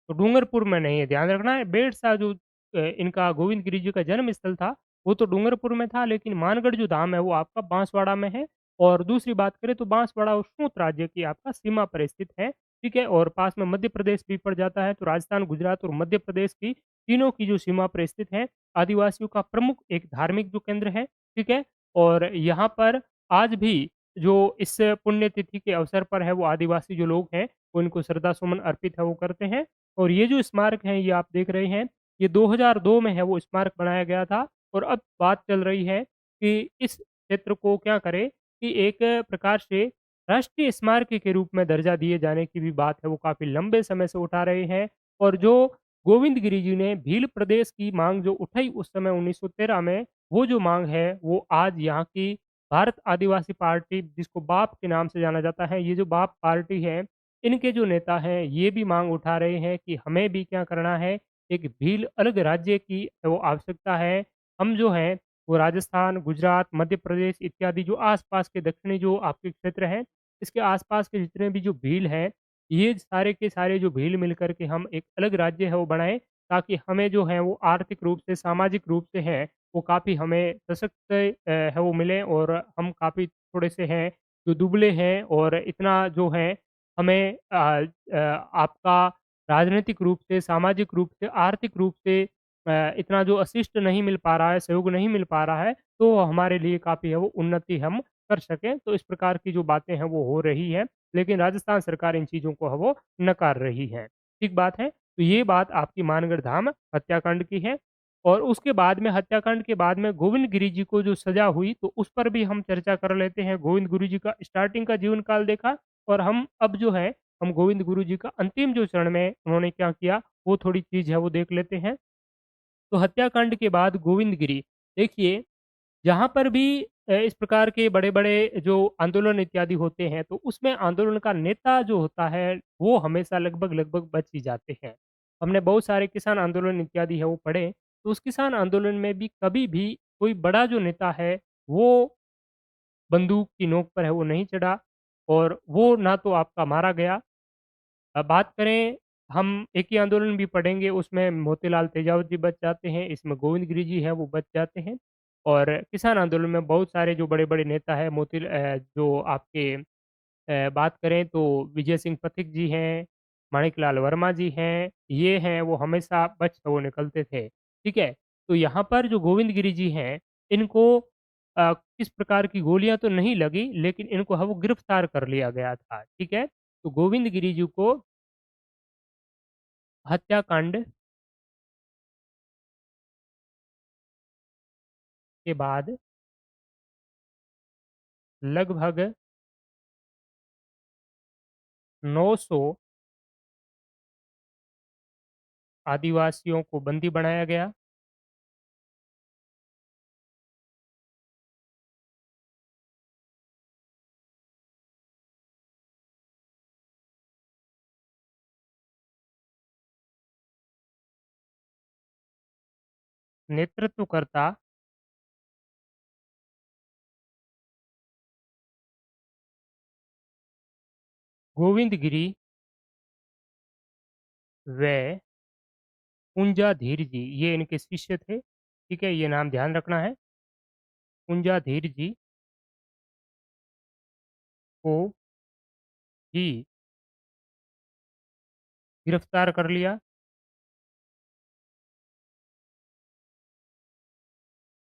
तो डूंगरपुर में नहीं है, ध्यान रखना है। बेरसा जो इनका गोविंद गिरी जी का जन्म स्थल था, वो तो डूंगरपुर में था, लेकिन मानगढ़ जो धाम है, वो आपका बांसवाड़ा में है। और दूसरी बात करें तो बांसवाड़ा और सूत राज्य की आपका सीमा पर स्थित है, ठीक है? और पास में मध्य प्रदेश भी पड़ जाता है, तो राजस्थान, गुजरात और मध्य प्रदेश की तीनों की जो सीमा पर स्थित है, आदिवासियों का प्रमुख एक धार्मिक जो केंद्र है, ठीक है? और यहाँ पर आज भी जो इस पुण्यतिथि के अवसर पर है, वो आदिवासी जो लोग हैं, वो इनको श्रद्धा सुमन अर्पित है वो करते हैं। और ये जो स्मारक हैं, ये आप देख रहे हैं, ये 2002 में है वो स्मारक बनाया गया था और अब बात चल रही है कि इस क्षेत्र को क्या करें कि एक प्रकार से राष्ट्रीय स्मारक के रूप में दर्जा दिए जाने की भी बात है, वो काफ़ी लंबे समय से उठा रहे हैं। और जो गोविंद गिरी जी ने भील प्रदेश की माँग जो उठाई उस समय 1913 में, वो जो माँग है, वो आज यहाँ की भारत आदिवासी पार्टी जिसको बाप के नाम से जाना जाता है, ये जो बाप पार्टी है, इनके जो नेता हैं, ये भी माँग उठा रहे हैं कि हमें भी क्या करना है, एक भील अलग राज्य की वो आवश्यकता है। हम जो हैं, वो राजस्थान, गुजरात, मध्य प्रदेश इत्यादि जो आस-पास के दक्षिणी जो आपके क्षेत्र हैं, इसके आस-पास के जितने भी जो भील हैं, ये सारे के सारे जो भील मिल कर के हम एक अलग राज्य है वो बनाएँ, ताकि हमें जो है वो आर्थिक रूप से, सामाजिक रूप से है, वो काफ़ी हमें सशक्त है वो मिले और हम काफ़ी थोड़े-से हैं जो दुबले हैं और इतना जो है हमें आपका राजनीतिक रूप से, सामाजिक रूप से, आर्थिक रूप से इतना जो अशिष्ट नहीं मिल पा रहा है, सहयोग नहीं मिल पा रहा है, तो हमारे लिए काफ़ी है वो उन्नति हम कर सकें। तो इस प्रकार की जो बातें हैं वो हो रही हैं, लेकिन राजस्थान सरकार इन चीज़ों को है वो नकार रही है। ठीक बात है? तो ये बात आपकी मानगढ़ धाम हत्याकांड की है और उसके बाद में हत्याकांड के बाद में गोविंद गिरी जी को जो सज़ा हुई, तो उस पर भी हम चर्चा कर लेते हैं। गोविंद गुरु जी का स्टार्टिंग का जीवन काल देखा और हम अब जो है, हम गोविंद गुरु जी का अंतिम जो चरण में उन्होंने क्या किया, वो थोड़ी चीज़ है वो देख लेते हैं। तो हत्याकांड के बाद गोविंद गिरी, देखिए जहाँ पर भी इस प्रकार के बड़े-बड़े जो आंदोलन इत्यादि होते हैं, तो उसमें आंदोलन का नेता जो होता है, वो हमेशा लगभग-लगभग बच ही जाते हैं। हमने बहुत सारे किसान आंदोलन इत्यादि है वो पढ़े, तो उस किसान आंदोलन में भी कभी भी कोई बड़ा जो नेता है, वो बंदूक की नोक पर है वो नहीं चढ़ा और वो ना तो आपका मारा गया। बात करें हम एक ही आंदोलन भी पढ़ेंगे उसमें मोतीलाल तेजावत जी बच जाते हैं, इसमें गोविंद गिरी जी हैं वो बच जाते हैं और किसान आंदोलन में बहुत सारे जो बड़े-बड़े नेता हैं जो आपके बात करें तो विजय सिंह पथिक जी हैं, माणिकलाल वर्मा जी हैं, ये हैं वो हमेशा बच के वो निकलते थे, ठीक है? तो यहाँ पर जो गोविंद गिरी जी हैं, इनको किस प्रकार की गोलियाँ तो नहीं लगी लेकिन इनको है वो गिरफ्तार कर लिया गया था, ठीक है? तो गोविंद गिरी जी को हत्याकांड के बाद लगभग 900 आदिवासियों को बंदी बनाया गया, नेतृत्वकर्ता गोविंद गिरी व पुंजाधीर जी, ये इनके शिष्य थे, ठीक है? ये नाम ध्यान रखना है। पुंजाधीर जी को ही गिरफ्तार कर लिया,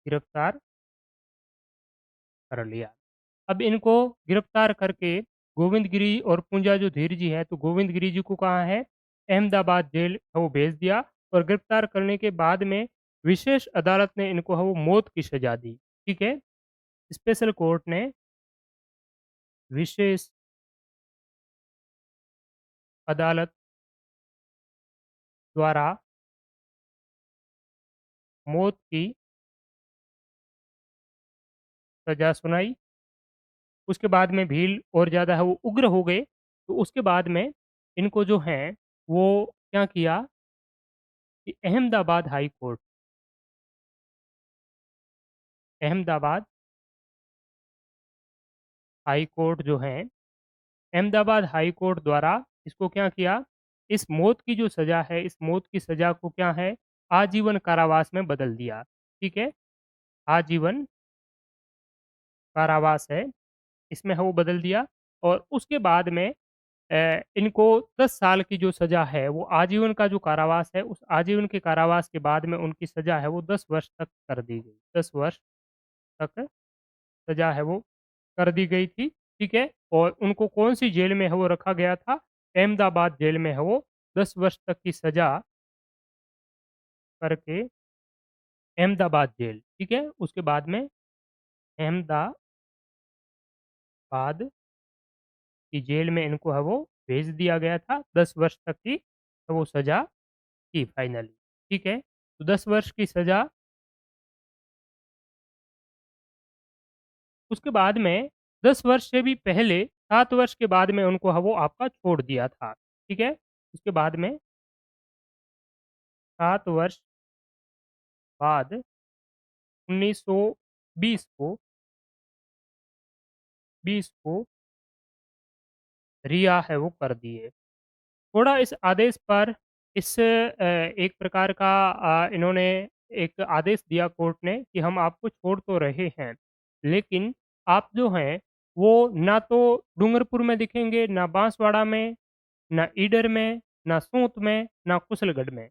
गिरफ्तार कर लिया। अब इनको गिरफ्तार करके गोविंद गिरी और पुंजा जो धीर जी है, तो गोविंद गिरी जी को कहाँ है, अहमदाबाद जेल है वो भेज दिया और गिरफ्तार करने के बाद में विशेष अदालत ने इनको है वो मौत की सज़ा दी, ठीक है? स्पेशल कोर्ट ने विशेष अदालत द्वारा मौत की सज़ा सुनाई। उसके बाद में भीड़ और ज़्यादा है वो उग्र हो गए, तो उसके बाद में इनको जो है वो क्या किया कि अहमदाबाद हाई कोर्ट जो है, अहमदाबाद हाई कोर्ट द्वारा इसको क्या किया, इस मौत की जो सज़ा है, इस मौत की सज़ा को क्या है, आजीवन कारावास में बदल दिया, ठीक है? आजीवन कारावास है, इसमें है वो बदल दिया और उसके बाद में इनको 10 साल की जो सज़ा है, वो आजीवन का जो कारावास है, उस आजीवन के कारावास के बाद में उनकी सज़ा है वो 10 वर्ष तक कर दी गई। 10 वर्ष तक सज़ा है वो कर दी गई थी, ठीक है? और उनको कौन-सी जेल में है वो रखा गया था, अहमदाबाद जेल में है वो 10 वर्ष तक की सज़ा करके अहमदाबाद जेल, ठीक है? उसके बाद में अहमदाबाद की जेल में इनको है वो भेज दिया गया था, 10 वर्ष तक की तो वो सज़ा थी फाइनली, ठीक है? तो 10 वर्ष की सज़ा उसके बाद में 10 वर्ष से भी पहले 7 वर्ष के बाद में उनको है वो आपका छोड़ दिया था, ठीक है? उसके बाद में 7 वर्ष बाद 1920 को 20 को रिहा है वो कर दिए। थोड़ा इस आदेश पर एक प्रकार का इन्होंने एक आदेश दिया कोर्ट ने कि हम आपको छोड़ तो रहे हैं, लेकिन आप जो हैं, वो ना तो डूंगरपुर में दिखेंगे, ना बांसवाड़ा में, ना ईडर में, ना सूत में, ना कुशलगढ़ में।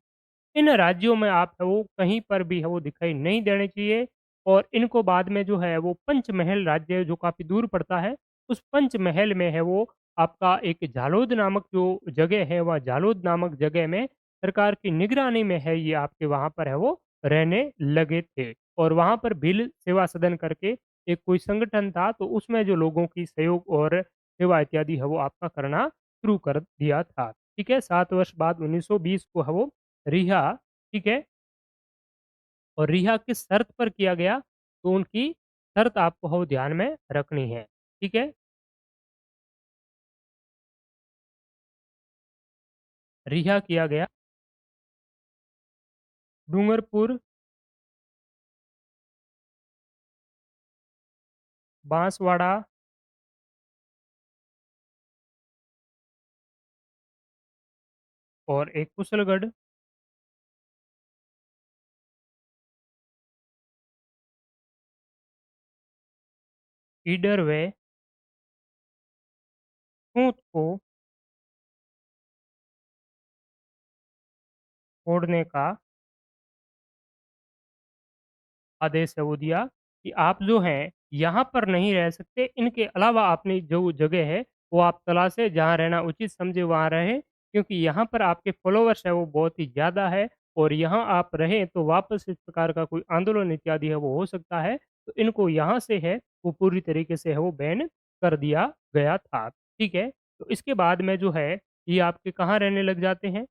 इन राज्यों में आप है वो कहीं पर भी है वो दिखाई नहीं देने चाहिए और इनको बाद में जो है वो पंचमहल राज्य जो काफ़ी दूर पड़ता है, उस पंचमहल में है वो आपका एक जालोद नामक जो जगह है, वह जालोद नामक जगह में सरकार की निगरानी में है ये आपके वहाँ पर है वो रहने लगे थे। और वहाँ पर भील सेवा सदन करके एक कोई संगठन था, तो उसमें जो लोगों की सहयोग और सेवा इत्यादि है वो आपका करना शुरू कर दिया था। ठीक है? 7 वर्ष बाद 1920 को है वो रिहा, ठीक है? और रिहा किस शर्त पर किया गया, तो उनकी शर्त आपको हो ध्यान में रखनी है, ठीक है? रिहा किया गया डूंगरपुर, बांसवाड़ा और एक कुशलगढ़, ईडर व सूत को छोड़ने का आदेश है वो दिया कि आप जो हैं, यहाँ पर नहीं रह सकते, इनके अलावा अपनी जो जगह है, वो आप तलाशें, जहाँ रहना उचित समझे वहाँ रहें, क्योंकि यहाँ पर आपके फॉलोवर्स हैं वो बहुत ही ज़्यादा है और यहाँ आप रहें तो वापस इस प्रकार का कोई आंदोलन इत्यादि है वो हो सकता है, तो इनको यहाँ से है वो पूरी तरीके से है वो बैन कर दिया गया था, ठीक है? तो इसके बाद में जो है, ये आपके कहाँ रहने लग जाते हैं,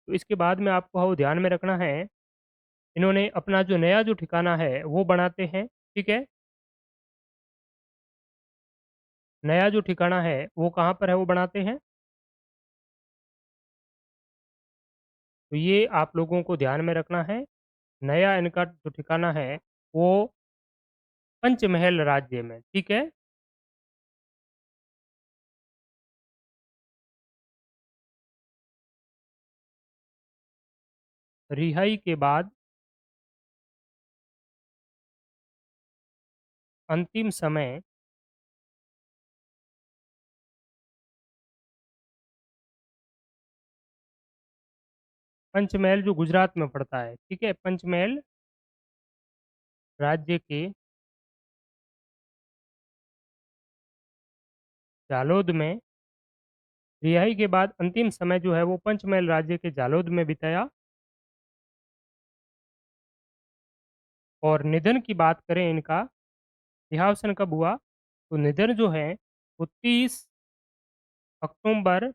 तो इसके बाद में आपको वो ध्यान में रखना है इन्होंने अपना जो नया जो ठिकाना है, वो बनाते हैं, ठीक है? नया जो ठिकाना है, वो कहाँ पर है, वो बनाते हैं। तो ये आप लोगों को ध्यान में रखना है। नया इनका जो ठिकाना है, वो पंचमहल राज्य में, ठीक है? रिहाई के बाद अंतिम समय पंचमहल जो गुजरात में पड़ता है, ठीक है? पंचमहल राज्य के जालोद में रिहाई के बाद अंतिम समय जो है, वो पंचमहल राज्य के जालोद में बिताया और निधन की बात करें इनका, देहावसान कब हुआ? तो निधन जो है, वो 30 अक्टूबर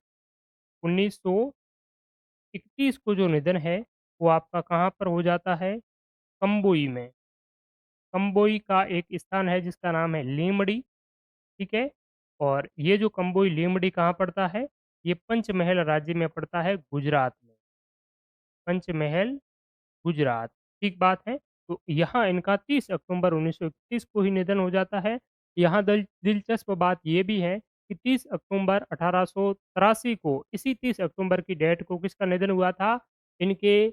1931 को जो निधन है, वो आपका कहाँ पर हो जाता है? कंबोई में। कंबोई का एक स्थान है जिसका नाम है लीमड़ी, ठीक है? और ये जो कंबोई लीमड़ी कहाँ पड़ता है? ये पंचमहल राज्य में पड़ता है गुजरात में। पंचमहल गुजरात, ठीक बात है। तो यहाँ इनका 30 अक्टूबर 1931 को ही निधन हो जाता है। यहाँ दिलचस्प बात ये भी है कि 30 अक्टूबर 1883 को इसी 30 अक्टूबर की डेट को किसका निधन हुआ था? इनके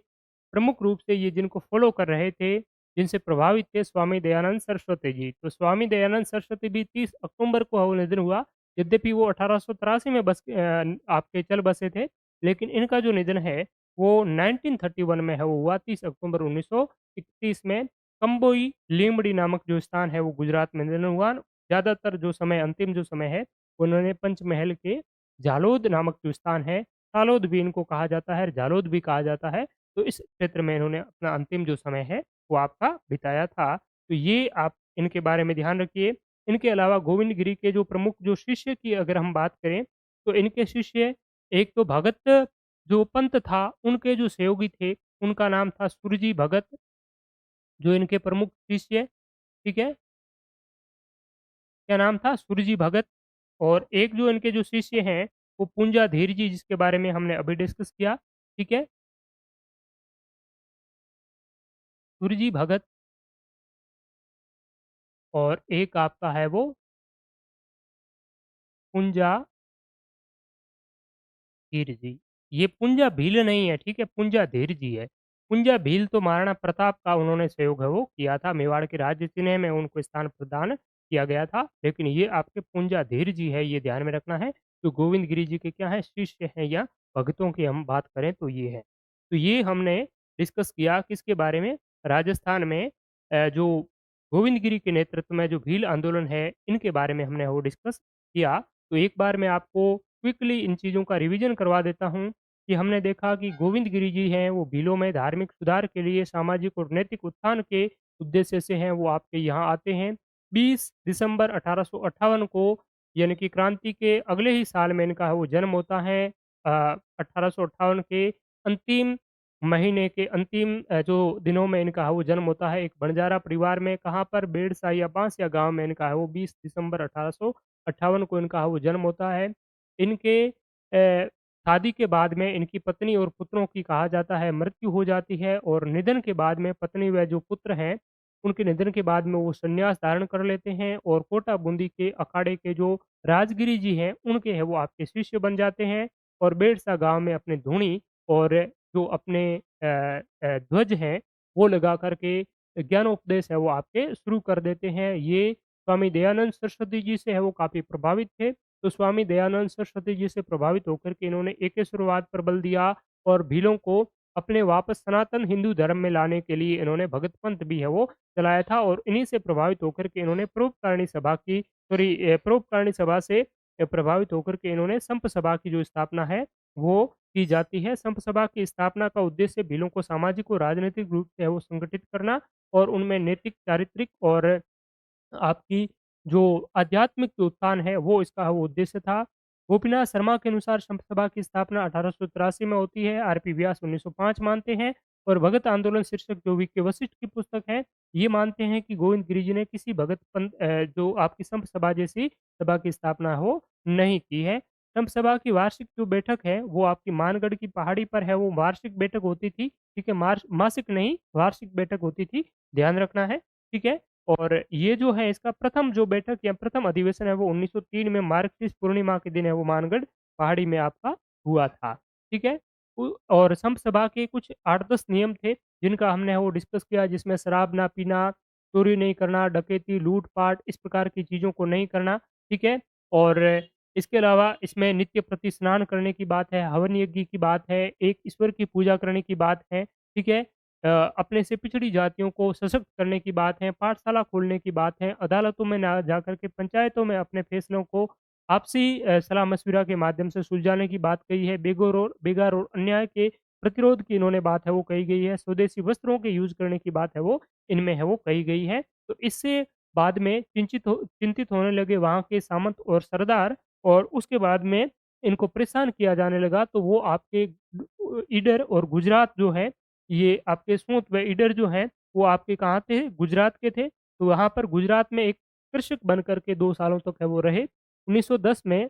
प्रमुख रूप से ये जिनको फ़ॉलो कर रहे थे, जिनसे प्रभावित थे स्वामी दयानंद सरस्वती जी। तो स्वामी दयानंद सरस्वती भी 30 अक्टूबर को वो निधन हुआ। यद्यपि वो 1883 में आपके चल बसे थे, लेकिन इनका जो निधन है वो 1931 में है वो हुआ 30 अक्टूबर 1931 में कंबोई लीमड़ी नामक जो स्थान है वो गुजरात में निधन हुआ। ज़्यादातर जो समय अंतिम जो समय है उन्होंने पंचमहल के जालोद नामक जो स्थान है, सालोद भी इनको कहा जाता है, जालोद भी कहा जाता है। तो इस क्षेत्र में इन्होंने अपना अंतिम जो समय है वो आपका बिताया था। तो ये आप इनके बारे में ध्यान रखिए। इनके अलावा गोविंद गिरी के जो प्रमुख जो शिष्य की अगर हम बात करें, तो इनके शिष्य एक तो भगत जो पंत था, उनके जो सहयोगी थे, उनका नाम था सुरजी भगत, जो इनके प्रमुख शिष्य, ठीक है? क्या नाम था? सुरजी भगत। और एक जो इनके जो शिष्य हैं, वो पुंजा धीर जी जिसके बारे में हमने अभी डिस्कस किया, ठीक है? सुरजी भगत और एक आपका है वो पुंजा धीर जी। ये पुंजा भील नहीं है, ठीक है? पुंजा धीर जी है। पुंजा भील तो महाराणा प्रताप का उन्होंने सहयोग है वो किया था, मेवाड़ के राज्य चिन्ह में उनको स्थान प्रदान किया गया था। लेकिन ये आपके पुंजाधीर जी है, ये ध्यान में रखना है, जो गोविंद गिरी जी के क्या हैं, शिष्य हैं या भक्तों की हम बात करें तो ये है। तो ये हमने डिस्कस किया किसके बारे में, राजस्थान में जो गोविंद गिरी के नेतृत्व में जो भील आंदोलन है, इनके बारे में हमने वो डिस्कस किया। तो एक बार मैं आपको क्विकली इन चीज़ों का रिवीजन करवा देता हूँ कि हमने देखा कि गोविंद गिरी जी हैं, वो भीलों में धार्मिक सुधार के लिए सामाजिक और नैतिक उत्थान के उद्देश्य से हैं, वो आपके यहाँ आते हैं। 20 दिसंबर 1858 को यानी कि क्रांति के अगले ही साल में इनका वो जन्म होता है। 1858 के अंतिम महीने के अंतिम जो दिनों में इनका वो जन्म होता है एक बंजारा परिवार में, कहाँ पर बेड़सा या बांसिया गाँव में इनका है वो 20 दिसंबर 1858 को इनका वो जन्म होता है। इनके शादी के बाद में इनकी पत्नी और पुत्रों की कहा जाता है मृत्यु हो जाती है और निधन के बाद में पत्नी व जो पुत्र हैं, उनके निधन के बाद में वो संन्यास धारण कर लेते हैं और कोटा बूंदी के अखाड़े के जो राजगिरी जी हैं, उनके हैं वो आपके शिष्य बन जाते हैं और बेड़सा गाँव में अपने धूनी और जो अपने ध्वज हैं, वो लगा कर के ज्ञानोपदेश है वो आपके शुरू कर देते हैं। ये स्वामी दयानंद सरस्वती जी से है वो काफ़ी प्रभावित थे। तो स्वामी दयानंद सरस्वती जी से प्रभावित होकर के इन्होंने एकेश्वरवाद पर बल दिया और भीलों को अपने वापस सनातन हिंदू धर्म में लाने के लिए इन्होंने भगत पंथ भी है वो चलाया था और इन्हीं से प्रभावित होकर के इन्होंने परोपकारिणी सभा की परोपकारिणी सभा से प्रभावित होकर के इन्होंने संत सभा की जो स्थापना है वो की जाती है। संत सभा की स्थापना का उद्देश्य भीलों को सामाजिक और राजनीतिक रूप से है वो संगठित करना और उनमें नैतिक, चारित्रिक और आपकी जो आध्यात्मिक जो उत्थान है, वो इसका वो उद्देश्य था। गोपीनाथ शर्मा के अनुसार संत सभा की स्थापना 1883 में होती है, आर.पी. व्यास 1905 मानते हैं और भगत आंदोलन शीर्षक जो वी.के. वशिष्ठ की पुस्तक है, ये मानते हैं कि गोविंद गिरि जी ने किसी भगत पंथ जो आपकी संत सभा जैसी सभा की स्थापना हो नहीं की है। संत सभा की वार्षिक जो बैठक है, वो आपकी मानगढ़ की पहाड़ी पर है, वो वार्षिक बैठक होती थी, ठीक है? मासिक नहीं, वार्षिक बैठक होती थी, ध्यान रखना है, ठीक है? और ये जो है इसका प्रथम जो बैठक या प्रथम अधिवेशन है वो 1903 में मार्गशीर्ष पूर्णिमा के दिन है वो मानगढ़ पहाड़ी में आपका हुआ था, ठीक है? और संत सभा के कुछ 8-10 नियम थे जिनका हमने वो डिस्कस किया जिसमें शराब ना पीना, चोरी नहीं करना, डकैती, लूट-पाट इस प्रकार की चीज़ों को नहीं करना, ठीक है? और इसके अलावा इसमें नित्य प्रति स्नान करने की बात है, हवन यज्ञ की बात है, एक ईश्वर की पूजा करने की बात है, ठीक है? अपने से पिछड़ी जातियों को सशक्त करने की बात है, पाठशाला खोलने की बात है, अदालतों में ना जाकर के पंचायतों में अपने फैसलों को आपसी सलाह-मशविरा के माध्यम से सुलझाने की बात कही है, बेगार और अन्याय के प्रतिरोध की इन्होंने बात है वो कही गई है, स्वदेशी वस्त्रों के यूज़ करने की बात है वो इनमें है वो कही गई है। तो इससे बाद में चिंतित होने लगे वहाँ के सामंत और सरदार और उसके बाद में इनको परेशान किया जाने लगा, तो वो आपके ईडर और गुजरात जो है ये आपके सूत व ईडर जो हैं, वो आपके कहाँ थे? गुजरात के थे। तो वहाँ पर गुजरात में एक कृषक बन कर के 2 सालों तक है वो रहे। 1910 में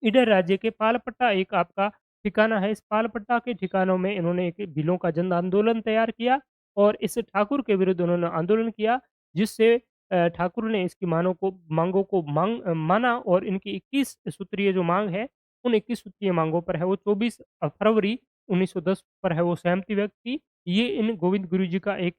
ईडर राज्य के पालपट्टा एक आपका ठिकाना है। इस पालपट्टा के ठिकानों में इन्होंने एक भीलों का जन आंदोलन तैयार किया और इस ठाकुर के विरुद्ध उन्होंने आंदोलन किया, जिससे ठाकुर ने इसकी माँगों को माना और इनकी 21 सूत्रीय जो माँग है, उन 21 सूत्रीय माँगों पर है वो 24 फरवरी 1910 पर है वो सहमति व्यक्त की। ये इन गोविंद गुरु जी का एक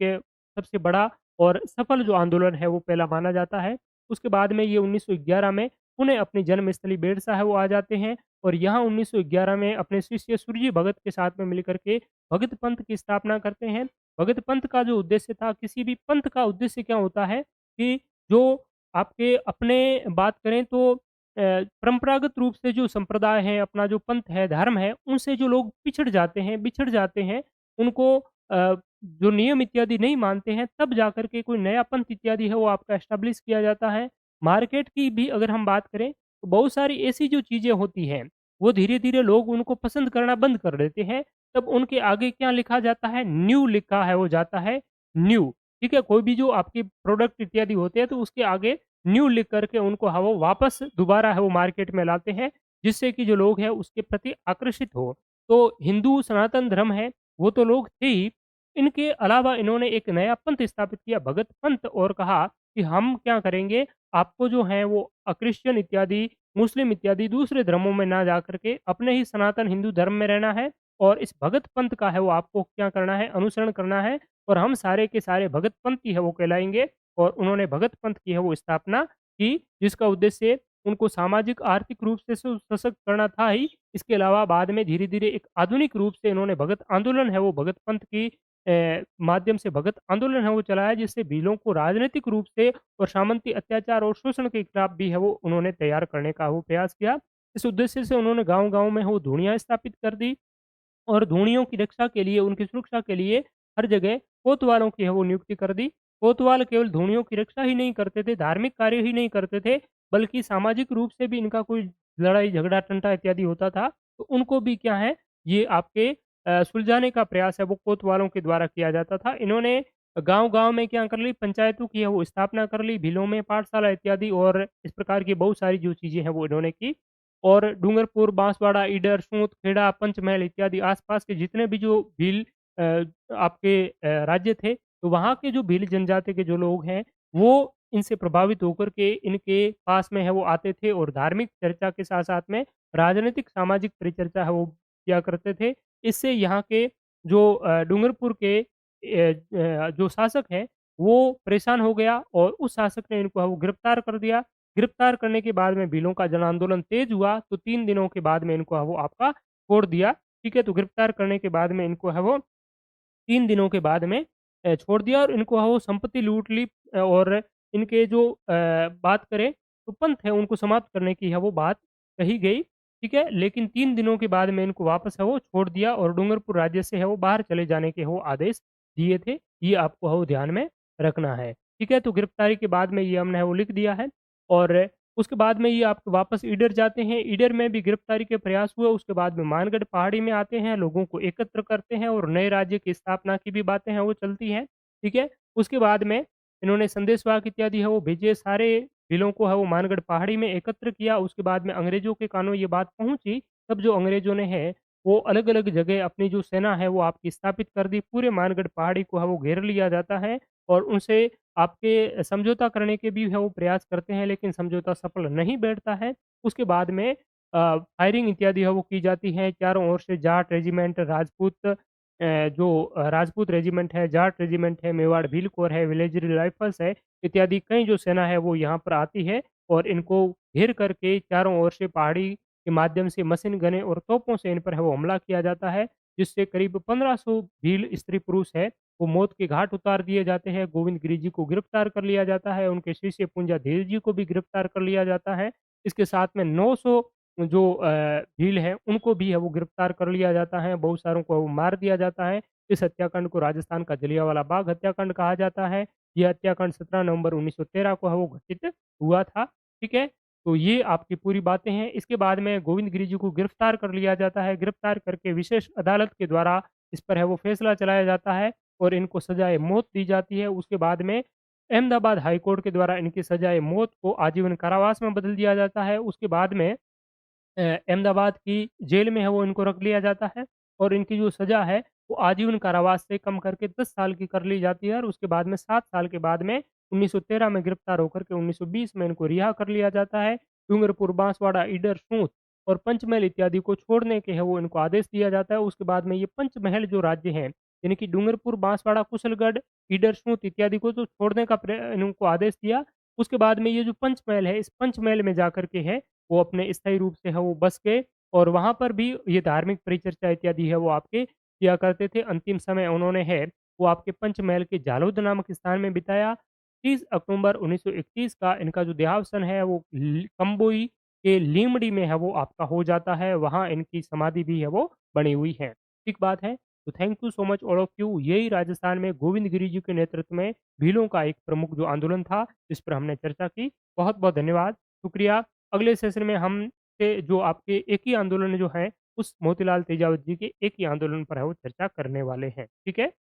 सबसे बड़ा और सफल जो आंदोलन है वो पहला माना जाता है। उसके बाद में ये 1911 में पुनः अपनी जन्मस्थली बेड़सा है वो आ जाते हैं और यहाँ 1911 में अपने शिष्य सूरजी भगत के साथ में मिलकर के भगत पंथ की स्थापना करते हैं। भगत पंथ का जो उद्देश्य था, किसी भी पंथ का उद्देश्य क्या होता है कि जो आपके अपने बात करें तो परंपरागत रूप से जो संप्रदाय है, अपना जो पंथ है, धर्म है, उनसे जो लोग पिछड़ जाते हैं, बिछड़ जाते हैं, उनको जो नियम इत्यादि नहीं मानते हैं, तब जाकर के कोई नया पंथ इत्यादि है वो आपका एस्टेब्लिश किया जाता है। मार्केट की भी अगर हम बात करें, तो बहुत सारी ऐसी जो चीज़ें होती हैं, वो धीरे-धीरे लोग उनको पसंद करना बंद कर देते हैं। तब उनके आगे क्या लिखा जाता है? न्यू लिखा है वो जाता है, न्यू, ठीक है? कोई भी जो आपके प्रोडक्ट इत्यादि होते हैं, तो उसके आगे न्यू लिख कर के उनको वो वापस दोबारा है वो मार्केट में लाते हैं, जिससे कि जो लोग हैं उसके प्रति आकर्षित हो। तो हिंदू सनातन धर्म है, वो तो लोग थे ही, इनके अलावा इन्होंने एक नया पंथ स्थापित किया भगत पंथ और कहा कि हम क्या करेंगे, आपको जो है वो क्रिश्चियन इत्यादि, मुस्लिम इत्यादि दूसरे धर्मों में ना जा कर के अपने ही सनातन हिंदू धर्म में रहना है और इस भगत पंथ का है वो आपको क्या करना है, अनुसरण करना है और हम सारे के सारे भगत पंथ ही है वो कहलाएँगे और उन्होंने भगत पंथ की है वो स्थापना की, जिसका उद्देश्य उनको सामाजिक आर्थिक रूप से सशक्त करना था ही, इसके अलावा बाद में धीरे-धीरे एक आधुनिक रूप से इन्होंने भगत आंदोलन है वो भगत पंथ की माध्यम से भगत आंदोलन है वो चलाया जिससे भीलों को राजनीतिक रूप से और सामंती अत्याचार और शोषण के खिलाफ भी है वो उन्होंने तैयार करने का वो प्रयास किया। इस उद्देश्य से उन्होंने गाँव-गाँव में वो धूणियाँ स्थापित कर दी और धूणियों की रक्षा के लिए, उनकी सुरक्षा के लिए हर जगह कोतवालों की है वो नियुक्ति कर दी। कोतवाल केवल धूणियों की रक्षा ही नहीं करते थे, धार्मिक कार्य ही नहीं करते थे, बल्कि सामाजिक रूप से भी इनका कोई लड़ाई, झगड़ा, टंटा इत्यादि होता था, तो उनको भी क्या है, ये आपके सुलझाने का प्रयास है वो कोतवालों के द्वारा किया जाता था। इन्होंने गाँव-गाँव में क्या कर ली, पंचायतों की है वो स्थापना कर ली, भीलों में पाठशाला इत्यादि और इस प्रकार की बहुत सारी जो चीज़ें हैं वो इन्होंने की। और डूंगरपुर, बांसवाड़ा, ईडर, सूत, खेड़ा, पंचमहल इत्यादि आस-पास के जितने भी जो भील आपके राज्य थे, तो वहाँ के जो भील जनजाति के जो लोग हैं, वो इनसे प्रभावित होकर के इनके पास में है वो आते थे और धार्मिक चर्चा के साथ-साथ में राजनीतिक, सामाजिक परिचर्चा है वो किया करते थे। इससे यहाँ के जो डूंगरपुर के जो शासक हैं, वो परेशान हो गया और उस शासक ने इनको है वो गिरफ्तार कर दिया। गिरफ्तार करने के बाद में भीलों का जन आंदोलन तेज हुआ, तो 3 दिनों के बाद में इनको है वो आपका छोड़ दिया, ठीक है? तो गिरफ्तार करने के बाद में इनको है वो 3 दिनों के बाद में छोड़ दिया और इनको है वो संपत्ति लूट ली और इनके जो बात करें तो पंथ है उनको समाप्त करने की है वो बात कही गई, ठीक है? लेकिन 3 दिनों के बाद में इनको वापस है वो छोड़ दिया और डूंगरपुर राज्य से है वो बाहर चले जाने के वो आदेश दिए थे। ये आपको है वो ध्यान में रखना है, ठीक है? तो गिरफ्तारी के बाद में ये हमने है वो लिख दिया है और उसके बाद में ये आप वापस ईडर जाते हैं, ईडर में भी गिरफ्तारी के प्रयास हुए, उसके बाद में मानगढ़ पहाड़ी में आते हैं, लोगों को एकत्र करते हैं और नए राज्य की स्थापना की भी बातें हैं वो चलती हैं, ठीक है? उसके बाद में इन्होंने संदेशवाहक इत्यादि है वो भेजे, सारे जिलों को है वो मानगढ़ पहाड़ी में एकत्र किया, उसके बाद में अंग्रेज़ों के कानों ये बात पहुँची, तब जो अंग्रेज़ों ने है, वो अलग-अलग जगह अपनी जो सेना है वो आपकी स्थापित कर दी, पूरे मानगढ़ पहाड़ी को है वो घेर लिया जाता है और उनसे आपके समझौता करने के भी है वो प्रयास करते हैं, लेकिन समझौता सफल नहीं बैठता है। उसके बाद में फायरिंग इत्यादि है वो की जाती है, चारों ओर से जाट रेजिमेंट, राजपूत राजपूत रेजिमेंट है, जाट रेजिमेंट है, मेवाड़ भील कोर है, विलेजरी राइफल्स है, इत्यादि कई जो सेना है वो यहाँ पर आती है और इनको घेर करके चारों ओर से पहाड़ी के माध्यम से मशीन गनें और तोपों से इन पर है वो हमला किया जाता है, जिससे करीब 1500 भील स्त्री-पुरुष है वो मौत के घाट उतार दिए जाते हैं। गोविंद गिरी जी को गिरफ्तार कर लिया जाता है, उनके शिष्य पुंजा धीर जी को भी गिरफ्तार कर लिया जाता है। इसके साथ में 900 जो भील हैं, उनको भी है वो गिरफ्तार कर लिया जाता है, बहुत सारों को वो मार दिया जाता है। इस हत्याकांड को राजस्थान का जलियांवाला बाग हत्याकांड कहा जाता है। ये हत्याकांड 17 नवंबर 1913 को है वो घटित हुआ था, ठीक है? तो ये आपकी पूरी बातें हैं। इसके बाद में गोविंद गिरी जी को गिरफ्तार कर लिया जाता है, गिरफ्तार करके विशेष अदालत के द्वारा इस पर है वो फैसला चलाया जाता है और इनको सज़ाए मौत दी जाती है। उसके बाद में अहमदाबाद हाई कोर्ट के द्वारा इनकी सज़ाए मौत को आजीवन कारावास में बदल दिया जाता है। उसके बाद में अहमदाबाद की जेल में है वो इनको रख लिया जाता है और इनकी जो सज़ा है वो आजीवन कारावास से कम करके 10 साल की कर ली जाती है और उसके बाद में 7 साल के बाद में 1913 में गिरफ्तार होकर के 1920 में इनको रिहा कर लिया जाता है। डूंगरपुर, बांसवाड़ा, ईडर, सूत और पंचमहल इत्यादि को छोड़ने के है वो इनको आदेश दिया जाता है। उसके बाद में ये पंचमहल जो राज्य हैं, यानी कि डूंगरपुर, बांसवाड़ा, कुशलगढ़, ईडर, सूत इत्यादि को तो छोड़ने का इनको आदेश दिया। उसके बाद में ये जो पंचमहल है, इस पंचमहल में जाकर के है वो अपने स्थायी रूप से है वो बस गए और वहाँ पर भी ये धार्मिक परिचर्चा इत्यादि है वो आपके किया करते थे। अंतिम समय उन्होंने है वो आपके पंचमहल के जालोद नामक स्थान में बिताया। 30 अक्टूबर 1931 का इनका जो देहावसान है वो कंबोई के लीमड़ी में है वो आपका हो जाता है। वहाँ इनकी समाधि भी है वो बनी हुई है। ठीक बात है। तो thank you so much all of you. यही राजस्थान में गोविंद गिरी जी के नेतृत्व में भीलों का एक प्रमुख जो आंदोलन था, जिस पर हमने चर्चा की। बहुत-बहुत धन्यवाद, शुक्रिया। अगले सेशन में हम से जो आपके एक ही आंदोलन जो है, उस मोतीलाल तेजावत जी के एक ही आंदोलन पर है वो चर्चा करने वाले हैं। ठीक है?